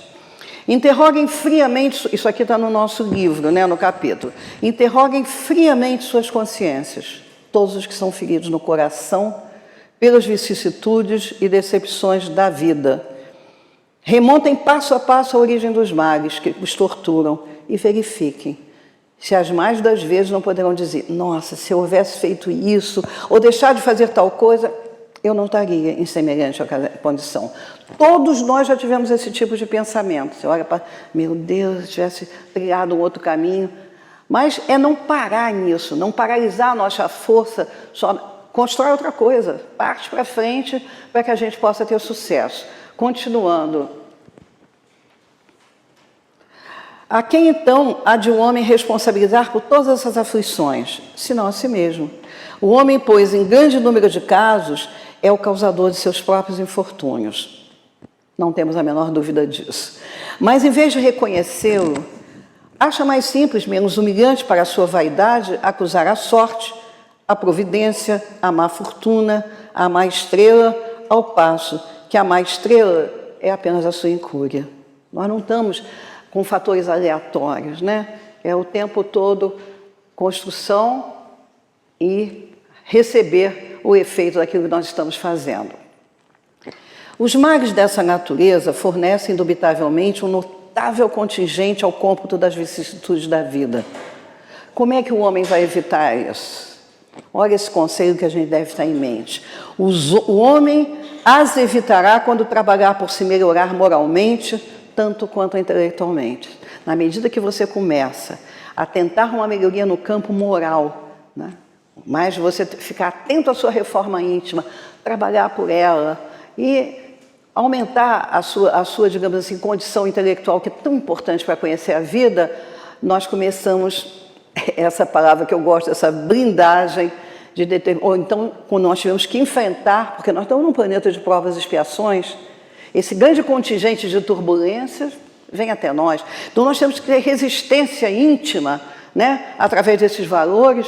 Interroguem friamente, isso aqui está no nosso livro, né, no capítulo. Interroguem friamente suas consciências, todos os que são feridos no coração, pelas vicissitudes e decepções da vida. Remontem passo a passo a origem dos males que os torturam e verifiquem se as mais das vezes não poderão dizer, nossa, se eu houvesse feito isso, ou deixar de fazer tal coisa, eu não estaria em semelhante condição. Todos nós já tivemos esse tipo de pensamento. Você olha para, meu Deus, se tivesse trilhado um outro caminho. Mas é não parar nisso, não paralisar a nossa força, só constrói outra coisa, parte para frente para que a gente possa ter sucesso. Continuando. A quem então há de o homem responsabilizar por todas essas aflições? Senão a si mesmo. O homem, pois, em grande número de casos, é o causador de seus próprios infortúnios. Não temos a menor dúvida disso. Mas, em vez de reconhecê-lo, acha mais simples, menos humilhante para a sua vaidade, acusar a sorte, a providência, a má fortuna, a má estrela, ao passo que a má estrela é apenas a sua incúria. Nós não estamos com fatores aleatórios, né? É o tempo todo construção e receber o efeito daquilo que nós estamos fazendo. Os males dessa natureza fornecem, indubitavelmente, um notável contingente ao cômputo das vicissitudes da vida. Como é que o homem vai evitar isso? Olha esse conselho que a gente deve estar em mente. O homem as evitará quando trabalhar por se melhorar moralmente, tanto quanto intelectualmente. Na medida que você começa a tentar uma melhoria no campo moral, né? Mas você ficar atento à sua reforma íntima, trabalhar por ela e aumentar a sua, digamos assim, condição intelectual, que é tão importante para conhecer a vida, nós começamos, essa palavra que eu gosto, essa blindagem, ou então, quando nós tivemos que enfrentar, porque nós estamos num planeta de provas e expiações, esse grande contingente de turbulências vem até nós. Então, nós temos que ter resistência íntima, né, através desses valores,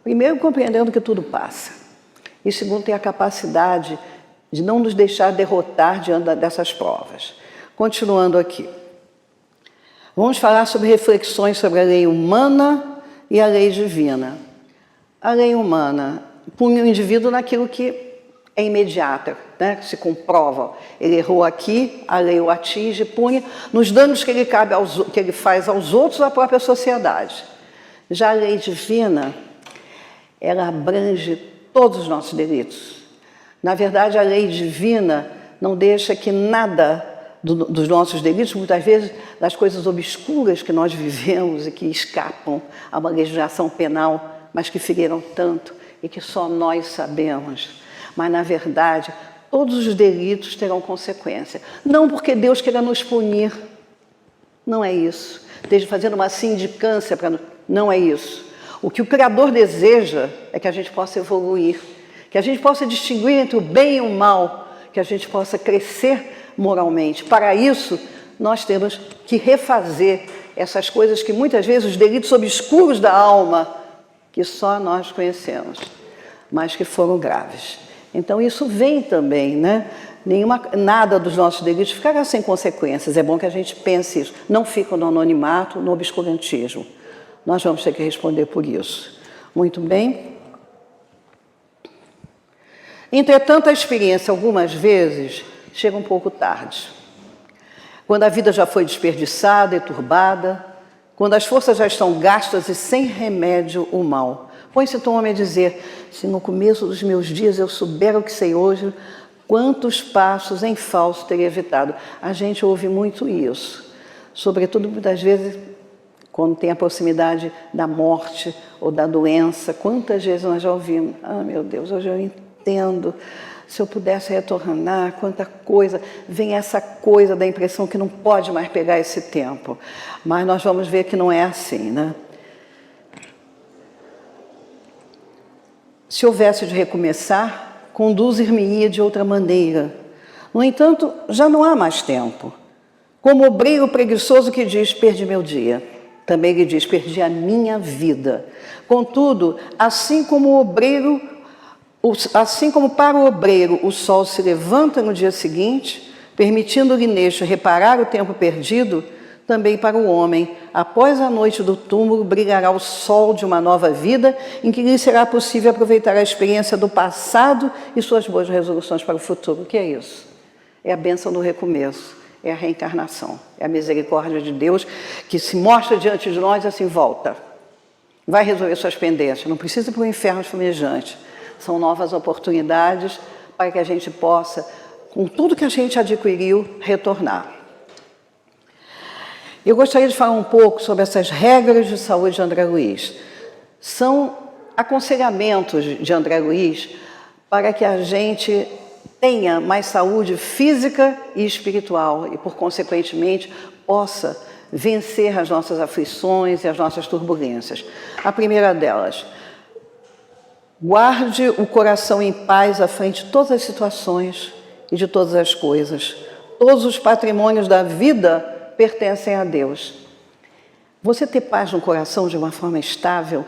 primeiro compreendendo que tudo passa, e segundo, ter a capacidade de não nos deixar derrotar diante dessas provas. Continuando aqui. Vamos falar sobre reflexões sobre a lei humana e a lei divina. A lei humana punha o indivíduo naquilo que é imediato, né? Que se comprova. Ele errou aqui, a lei o atinge, punha nos danos que ele faz aos outros, à própria sociedade. Já a lei divina, ela abrange todos os nossos delitos. Na verdade, a lei divina não deixa que nada dos nossos delitos, muitas vezes das coisas obscuras que nós vivemos e que escapam a uma legislação penal, mas que feriram tanto e que só nós sabemos. Mas, na verdade, todos os delitos terão consequência. Não porque Deus queira nos punir, não é isso. Esteja fazendo uma sindicância para... Não é isso. O que o Criador deseja é que a gente possa evoluir, que a gente possa distinguir entre o bem e o mal, que a gente possa crescer moralmente. Para isso, nós temos que refazer essas coisas que muitas vezes, os delitos obscuros da alma, que só nós conhecemos, mas que foram graves. Então, isso vem também, né? Nada dos nossos delitos ficará sem consequências. É bom que a gente pense isso. Não fica no anonimato, no obscurantismo. Nós vamos ter que responder por isso. Muito bem. Entretanto, a experiência, algumas vezes, chega um pouco tarde. Quando a vida já foi desperdiçada e turbada, quando as forças já estão gastas e sem remédio o mal. Põe-se então o homem a dizer, se no começo dos meus dias eu soubera o que sei hoje, quantos passos em falso teria evitado. A gente ouve muito isso, sobretudo muitas vezes quando tem a proximidade da morte ou da doença. Quantas vezes nós já ouvimos, ah, meu Deus, hoje eu entendo, se eu pudesse retornar, quanta coisa, vem essa coisa da impressão que não pode mais pegar esse tempo. Mas nós vamos ver que não é assim, né? Se houvesse de recomeçar, conduzir-me-ia de outra maneira. No entanto, já não há mais tempo. Como o obreiro preguiçoso que diz, perdi meu dia. Também ele diz, perdi a minha vida. Contudo, assim como para o obreiro o sol se levanta no dia seguinte, permitindo-lhe neste reparar o tempo perdido, também para o homem, após a noite do túmulo, brilhará o sol de uma nova vida, em que lhe será possível aproveitar a experiência do passado e suas boas resoluções para o futuro. O que é isso? É a bênção do recomeço, é a reencarnação, é a misericórdia de Deus que se mostra diante de nós assim, volta, vai resolver suas pendências, não precisa ir para o inferno flamejante. São novas oportunidades para que a gente possa, com tudo que a gente adquiriu, retornar. Eu gostaria de falar um pouco sobre essas regras de saúde de André Luiz. São aconselhamentos de André Luiz para que a gente tenha mais saúde física e espiritual e, por consequentemente, possa vencer as nossas aflições e as nossas turbulências. A primeira delas, guarde o coração em paz à frente de todas as situações e de todas as coisas. Todos os patrimônios da vida pertencem a Deus. Você ter paz no coração de uma forma estável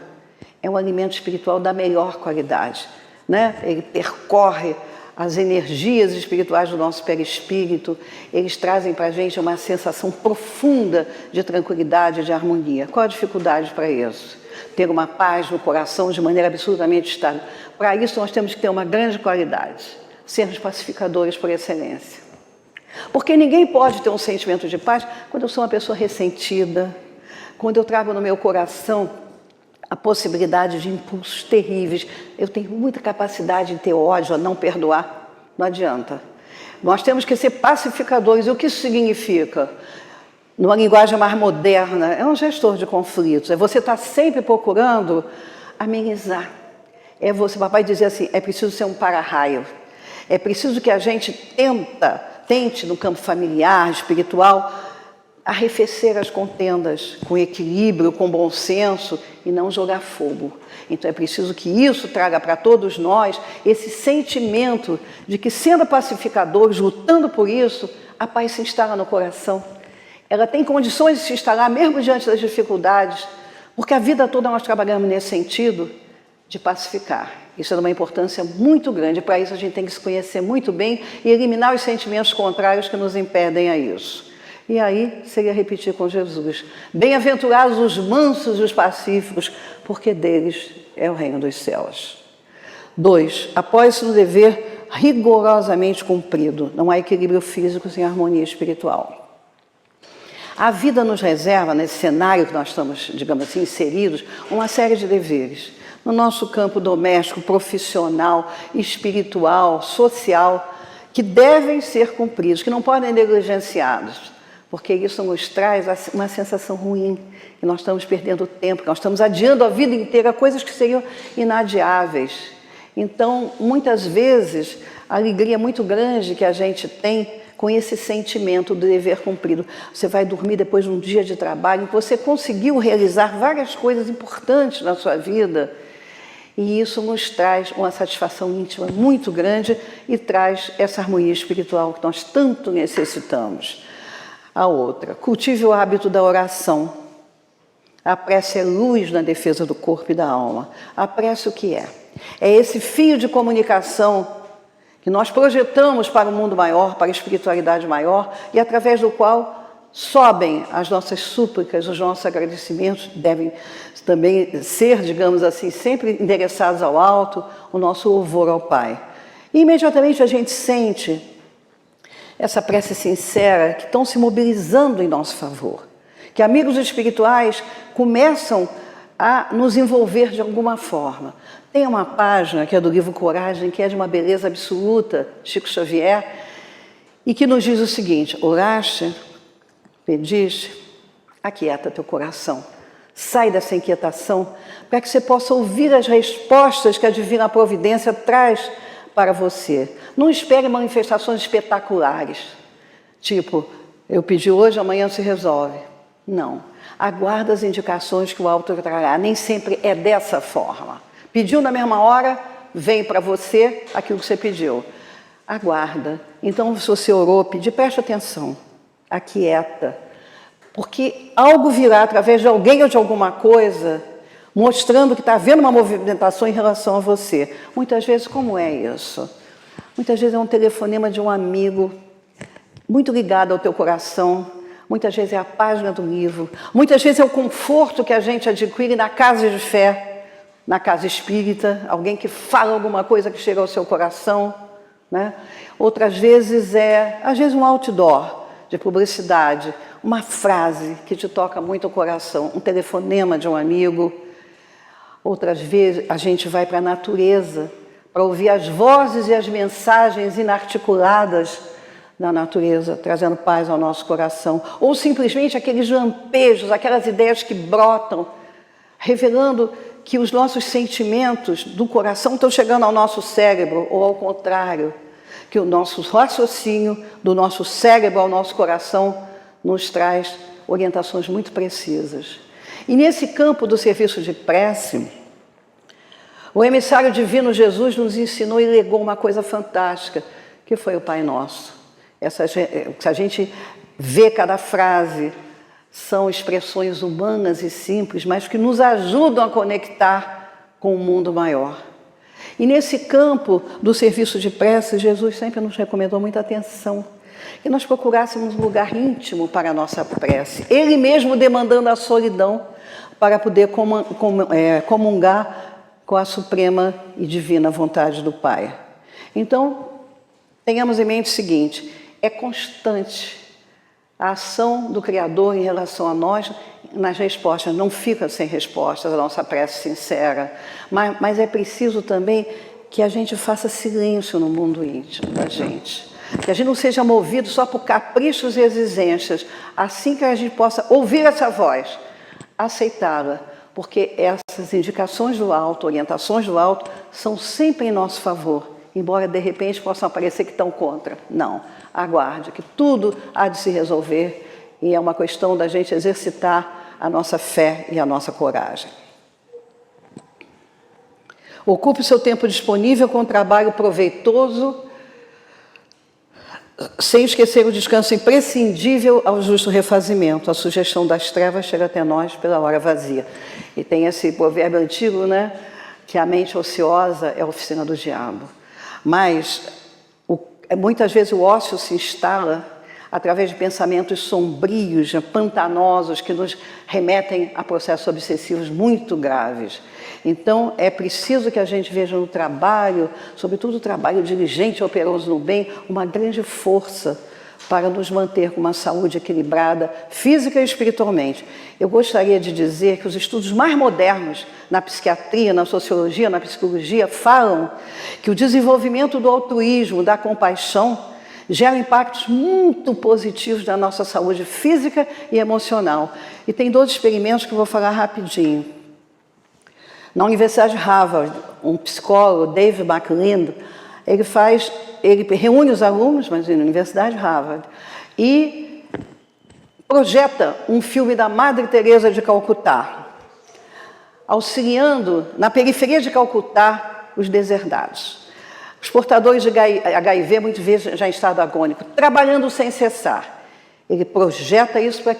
é um alimento espiritual da melhor qualidade, né? Ele percorre as energias espirituais do nosso perispírito, eles trazem para a gente uma sensação profunda de tranquilidade e de harmonia. Qual a dificuldade para isso? Ter uma paz no coração de maneira absolutamente estável. Para isso nós temos que ter uma grande qualidade, sermos pacificadores por excelência. Porque ninguém pode ter um sentimento de paz quando eu sou uma pessoa ressentida, quando eu trago no meu coração a possibilidade de impulsos terríveis. Eu tenho muita capacidade de ter ódio, a não perdoar. Não adianta. Nós temos que ser pacificadores. E o que isso significa? Numa linguagem mais moderna, é um gestor de conflitos. É você estar sempre procurando amenizar. É você, papai dizia assim, é preciso ser um para-raio. É preciso que a gente tente no campo familiar, espiritual, arrefecer as contendas com equilíbrio, com bom senso e não jogar fogo. Então é preciso que isso traga para todos nós esse sentimento de que, sendo pacificadores, lutando por isso, a paz se instala no coração. Ela tem condições de se instalar mesmo diante das dificuldades, porque a vida toda nós trabalhamos nesse sentido de pacificar. Isso é de uma importância muito grande. Para isso a gente tem que se conhecer muito bem e eliminar os sentimentos contrários que nos impedem a isso. E aí seria repetir com Jesus: bem-aventurados os mansos e os pacíficos, porque deles é o reino dos céus. 2. Apoie-se no dever rigorosamente cumprido. Não há equilíbrio físico sem harmonia espiritual. A vida nos reserva, nesse cenário que nós estamos, digamos assim, inseridos, uma série de deveres. No nosso campo doméstico, profissional, espiritual, social, que devem ser cumpridos, que não podem ser negligenciados. Porque isso nos traz uma sensação ruim, que nós estamos perdendo tempo, que nós estamos adiando a vida inteira coisas que seriam inadiáveis. Então, muitas vezes, a alegria muito grande que a gente tem com esse sentimento do dever cumprido. Você vai dormir depois de um dia de trabalho, você conseguiu realizar várias coisas importantes na sua vida, e isso nos traz uma satisfação íntima muito grande e traz essa harmonia espiritual que nós tanto necessitamos. A outra, cultive o hábito da oração. A prece é luz na defesa do corpo e da alma. A prece o que é? É esse fio de comunicação que nós projetamos para o mundo maior, para a espiritualidade maior, e através do qual sobem as nossas súplicas, os nossos agradecimentos, devem também ser, digamos assim, sempre endereçados ao alto, o nosso louvor ao Pai. E imediatamente a gente sente essa prece sincera que estão se mobilizando em nosso favor, que amigos espirituais começam a nos envolver de alguma forma. Tem uma página que é do livro Coragem, que é de uma beleza absoluta, Chico Xavier, e que nos diz o seguinte: oraste, pediste, aquieta teu coração, sai dessa inquietação, para que você possa ouvir as respostas que a Divina Providência traz para você. Não espere manifestações espetaculares, tipo, eu pedi hoje, amanhã se resolve. Não. Aguarda as indicações que o alto trará. Nem sempre é dessa forma. Pediu na mesma hora, vem para você aquilo que você pediu. Aguarda. Então, se você orou, pedir, preste atenção. Aquieta. Porque algo virá através de alguém ou de alguma coisa, mostrando que está havendo uma movimentação em relação a você. Muitas vezes, como é isso? Muitas vezes é um telefonema de um amigo muito ligado ao teu coração. Muitas vezes é a página do livro. Muitas vezes é o conforto que a gente adquire na casa de fé, na casa espírita. Alguém que fala alguma coisa que chega ao seu coração, né? Outras vezes um outdoor de publicidade, uma frase que te toca muito o coração, um telefonema de um amigo. Outras vezes a gente vai para a natureza para ouvir as vozes e as mensagens inarticuladas da natureza, trazendo paz ao nosso coração. Ou simplesmente aqueles lampejos, aquelas ideias que brotam, revelando que os nossos sentimentos do coração estão chegando ao nosso cérebro, ou ao contrário, que o nosso raciocínio do nosso cérebro ao nosso coração nos traz orientações muito precisas. E nesse campo do serviço de prece, o emissário divino Jesus nos ensinou e legou uma coisa fantástica, que foi o Pai Nosso. Se a gente vê cada frase, são expressões humanas e simples, mas que nos ajudam a conectar com o mundo maior. E nesse campo do serviço de prece, Jesus sempre nos recomendou muita atenção, que nós procurássemos um lugar íntimo para a nossa prece. Ele mesmo demandando a solidão para poder comungar com a suprema e divina vontade do Pai. Então, tenhamos em mente o seguinte, é constante a ação do Criador em relação a nós nas respostas. Não fica sem respostas a nossa prece sincera, mas é preciso também que a gente faça silêncio no mundo íntimo da gente. Que a gente não seja movido só por caprichos e exigências, assim que a gente possa ouvir essa voz, aceitá-la, porque essas indicações do alto, orientações do alto, são sempre em nosso favor, embora de repente possam aparecer que estão contra. Não, aguarde, que tudo há de se resolver e é uma questão da gente exercitar a nossa fé e a nossa coragem. Ocupe o seu tempo disponível com um trabalho proveitoso, sem esquecer o descanso imprescindível ao justo refazimento. A sugestão das trevas chega até nós pela hora vazia. E tem esse provérbio antigo, né? Que a mente ociosa é a oficina do diabo. Mas muitas vezes o ócio se instala através de pensamentos sombrios, pantanosos, que nos remetem a processos obsessivos muito graves. Então, é preciso que a gente veja no trabalho, sobretudo o trabalho diligente e operoso no bem, uma grande força para nos manter com uma saúde equilibrada, física e espiritualmente. Eu gostaria de dizer que os estudos mais modernos na psiquiatria, na sociologia, na psicologia, falam que o desenvolvimento do altruísmo, da compaixão, gera impactos muito positivos na nossa saúde física e emocional. E tem 2 experimentos que eu vou falar rapidinho. Na Universidade de Harvard, um psicólogo, Dave McLean, ele reúne os alunos, mas na Universidade de Harvard, e projeta um filme da Madre Teresa de Calcutá, auxiliando na periferia de Calcutá os deserdados. Os portadores de HIV, muitas vezes já em estado agônico, trabalhando sem cessar. Ele projeta isso para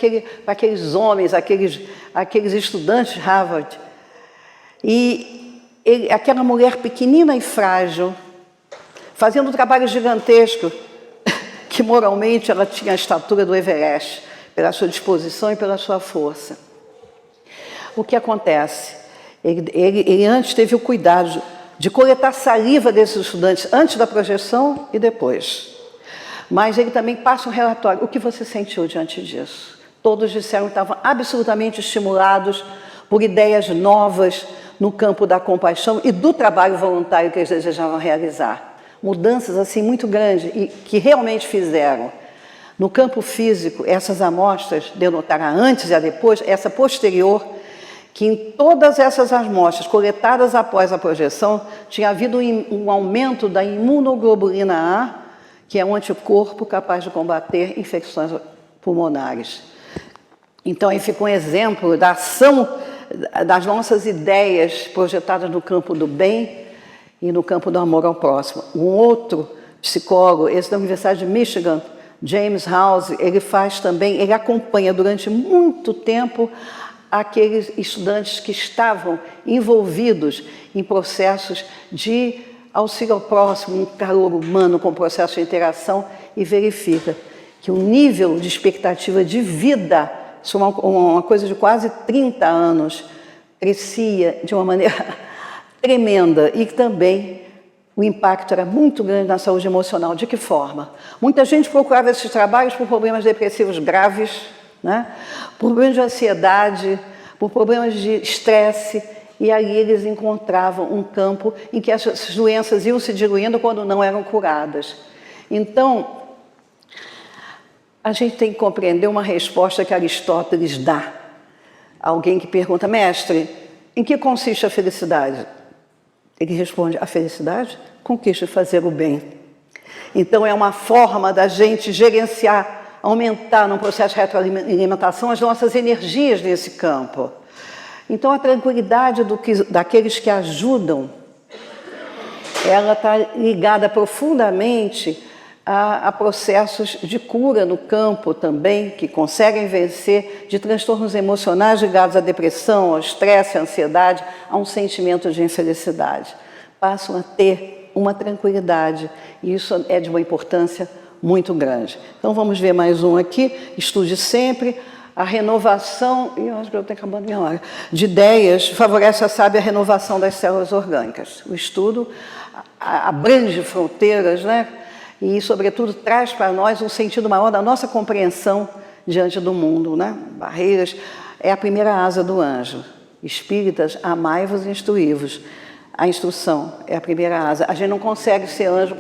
aqueles homens, aqueles estudantes de Harvard. E aquela mulher pequenina e frágil, fazendo um trabalho gigantesco, que moralmente ela tinha a estatura do Everest, pela sua disposição e pela sua força. O que acontece? Ele antes teve o cuidado de coletar saliva desses estudantes antes da projeção e depois. Mas ele também passa um relatório. O que você sentiu diante disso? Todos disseram que estavam absolutamente estimulados por ideias novas no campo da compaixão e do trabalho voluntário que eles desejavam realizar. Mudanças assim muito grandes e que realmente fizeram. No campo físico, essas amostras denotaram a antes e a depois, essa posterior, que em todas essas amostras coletadas após a projeção, tinha havido um aumento da imunoglobulina A, que é um anticorpo capaz de combater infecções pulmonares. Então, aí fica um exemplo da ação das nossas ideias projetadas no campo do bem e no campo do amor ao próximo. Um outro psicólogo, esse da Universidade de Michigan, James House, ele acompanha durante muito tempo aqueles estudantes que estavam envolvidos em processos de auxílio ao próximo, um calor humano com processo de interação, e verifica que o nível de expectativa de vida, isso é uma coisa de quase 30 anos, crescia de uma maneira tremenda e que também o impacto era muito grande na saúde emocional. De que forma? Muita gente procurava esses trabalhos por problemas depressivos graves, né? Por problemas de ansiedade, por problemas de estresse, e aí eles encontravam um campo em que essas doenças iam se diluindo quando não eram curadas. Então, a gente tem que compreender uma resposta que Aristóteles dá. Alguém que pergunta, mestre, em que consiste a felicidade? Ele responde, a felicidade consiste em fazer o bem. Então, é uma forma da gente gerenciar aumentar, num processo de retroalimentação, as nossas energias nesse campo. Então, a tranquilidade daqueles que ajudam, ela está ligada profundamente a processos de cura no campo também, que conseguem vencer de transtornos emocionais ligados à depressão, ao estresse, à ansiedade, a um sentimento de infelicidade. Passam a ter uma tranquilidade, e isso é de uma importância muito grande. Então, vamos ver mais um aqui. Estude sempre. A renovação, e eu acho que eu estou acabando minha hora, de ideias favorece a sábia renovação das células orgânicas. O estudo abrange fronteiras, né? E, sobretudo, traz para nós um sentido maior da nossa compreensão diante do mundo, né? Barreiras é a primeira asa do anjo. Espíritas, amai-vos e instruí-vos. A instrução é a primeira asa. A gente não consegue ser anjo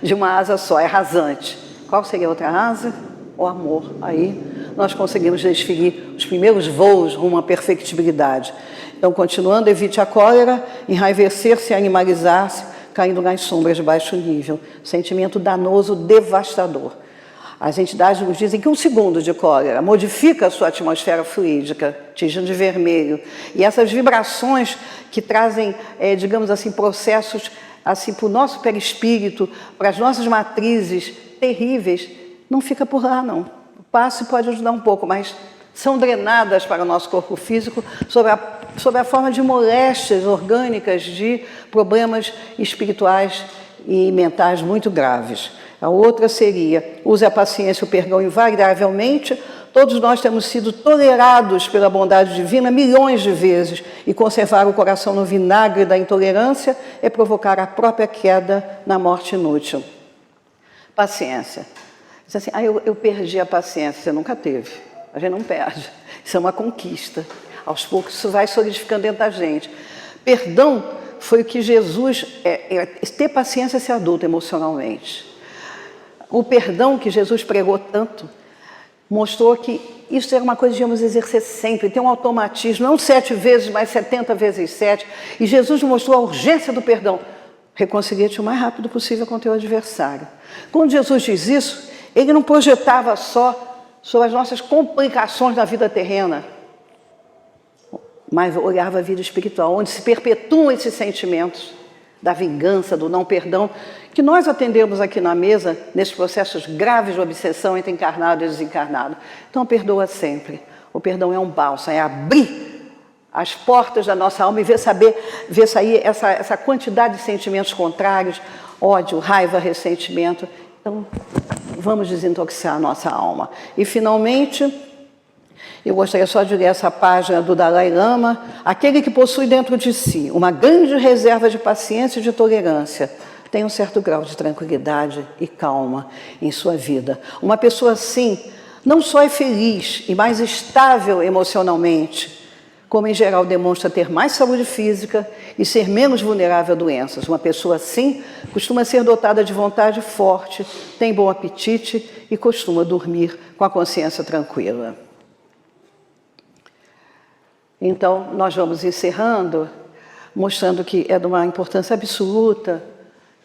de uma asa só, é rasante. Qual seria a outra asa? O amor. Aí nós conseguimos desferir os primeiros voos rumo à perfectibilidade. Então, continuando, evite a cólera, enraivecer-se e animalizar-se, caindo nas sombras de baixo nível. Sentimento danoso, devastador. As entidades nos dizem que 1 segundo de cólera modifica a sua atmosfera fluídica, tingindo de vermelho. E essas vibrações que trazem, digamos assim, processos assim, para o nosso perispírito, para as nossas matrizes terríveis, não fica por lá, não. O passe pode ajudar um pouco, mas são drenadas para o nosso corpo físico sob a forma de moléstias orgânicas, de problemas espirituais e mentais muito graves. A outra seria, use a paciência e o perdão invariavelmente. Todos nós temos sido tolerados pela bondade divina milhões de vezes, e conservar o coração no vinagre da intolerância é provocar a própria queda na morte inútil. Paciência. Diz assim, eu perdi a paciência. Você nunca teve. A gente não perde. Isso é uma conquista. Aos poucos isso vai solidificando dentro da gente. Perdão foi o que Jesus... ter paciência é ser adulto emocionalmente. O perdão que Jesus pregou tanto mostrou que isso era uma coisa que devíamos exercer sempre. Tem um automatismo, não 7 vezes, mas 70 vezes 7. E Jesus mostrou a urgência do perdão. Reconcilia-te o mais rápido possível com o teu adversário. Quando Jesus diz isso, ele não projetava só sobre as nossas complicações na vida terrena, mas olhava a vida espiritual, onde se perpetuam esses sentimentos da vingança, do não perdão, que nós atendemos aqui na mesa, nesses processos graves de obsessão entre encarnado e desencarnado. Então, perdoa sempre. O perdão é um bálsamo, é abrir as portas da nossa alma e ver sair essa quantidade de sentimentos contrários, ódio, raiva, ressentimento. Então, vamos desintoxicar a nossa alma. E, finalmente, eu gostaria só de ler essa página do Dalai Lama. Aquele que possui dentro de si uma grande reserva de paciência e de tolerância tem um certo grau de tranquilidade e calma em sua vida. Uma pessoa assim não só é feliz e mais estável emocionalmente, como em geral demonstra ter mais saúde física e ser menos vulnerável a doenças. Uma pessoa assim costuma ser dotada de vontade forte, tem bom apetite e costuma dormir com a consciência tranquila. Então, nós vamos encerrando, mostrando que é de uma importância absoluta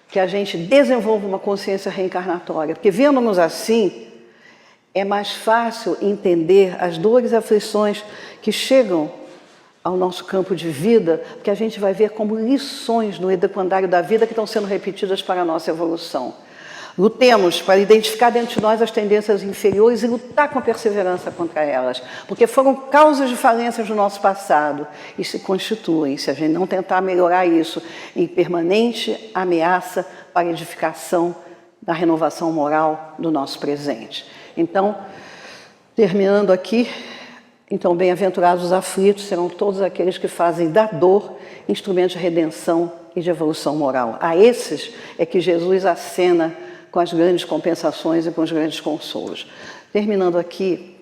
que a gente desenvolva uma consciência reencarnatória, porque vendo-nos assim, é mais fácil entender as dores e aflições que chegam ao nosso campo de vida, porque a gente vai ver como lições no educandário da vida que estão sendo repetidas para a nossa evolução. Lutemos para identificar dentro de nós as tendências inferiores e lutar com perseverança contra elas, porque foram causas de falências do nosso passado e se constituem, se a gente não tentar melhorar isso, em permanente ameaça para a edificação da renovação moral do nosso presente. Então, terminando aqui, então, bem-aventurados os aflitos serão todos aqueles que fazem da dor instrumento de redenção e de evolução moral. A esses é que Jesus acena com as grandes compensações e com os grandes consolos. Terminando aqui,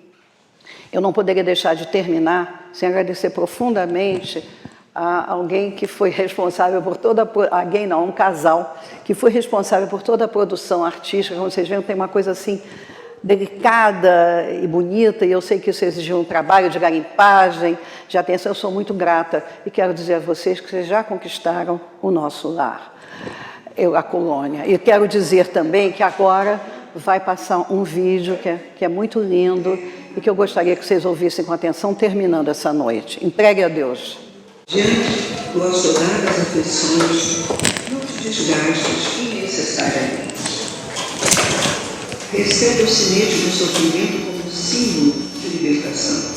eu não poderia deixar de terminar sem agradecer profundamente a alguém que foi responsável por toda... um casal, que foi responsável por toda a produção artística. Como vocês veem, tem uma coisa assim delicada e bonita, e eu sei que isso exigiu um trabalho de garimpagem, de atenção. Eu sou muito grata e quero dizer a vocês que vocês já conquistaram o nosso lar, a colônia. E quero dizer também que agora vai passar um vídeo que é muito lindo e que eu gostaria que vocês ouvissem com atenção, terminando essa noite. Entregue a Deus. Diante do assolar das aflições, não te desgastes innecessariamente. Recebe o sinete do sofrimento como símbolo de libertação.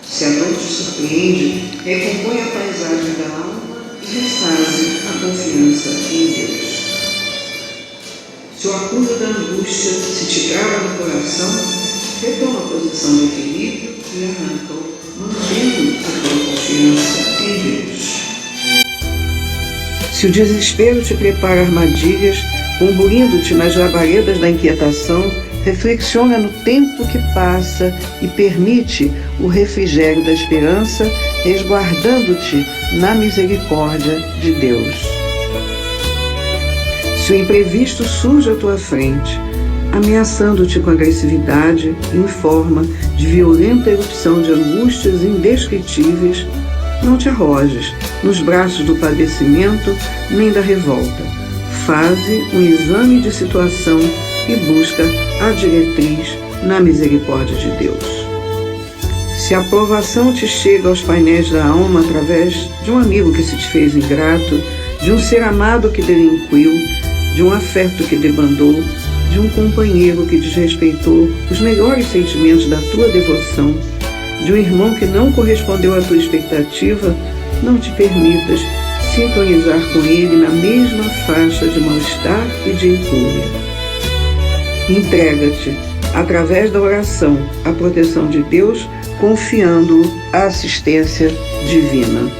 Se a noite surpreende, recompõe a paisagem da alma e refaze a confiança em Deus. Se o acúmulo da angústia se te trava no coração, retoma a posição de equilíbrio e arranca-o, mantendo a tua confiança em Deus. Se o desespero te prepara armadilhas, comburindo-te nas labaredas da inquietação, reflexiona no tempo que passa e permite o refrigério da esperança, resguardando-te na misericórdia de Deus. Se o imprevisto surge à tua frente, ameaçando-te com agressividade em forma de violenta erupção de angústias indescritíveis, não te arrojes nos braços do padecimento nem da revolta. Faze um exame de situação e busca a diretriz na misericórdia de Deus. Se a provação te chega aos painéis da alma através de um amigo que se te fez ingrato, de um ser amado que delinquiu, de um afeto que debandou, de um companheiro que desrespeitou os melhores sentimentos da tua devoção, de um irmão que não correspondeu à tua expectativa, não te permitas sintonizar com ele na mesma faixa de mal-estar e de incúria. Entrega-te, através da oração, à proteção de Deus, confiando à assistência divina.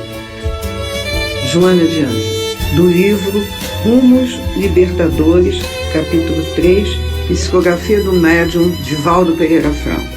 Joana de Ângeles, do livro Rumos Libertadores, capítulo 3, psicografia do médium Divaldo Pereira Franco.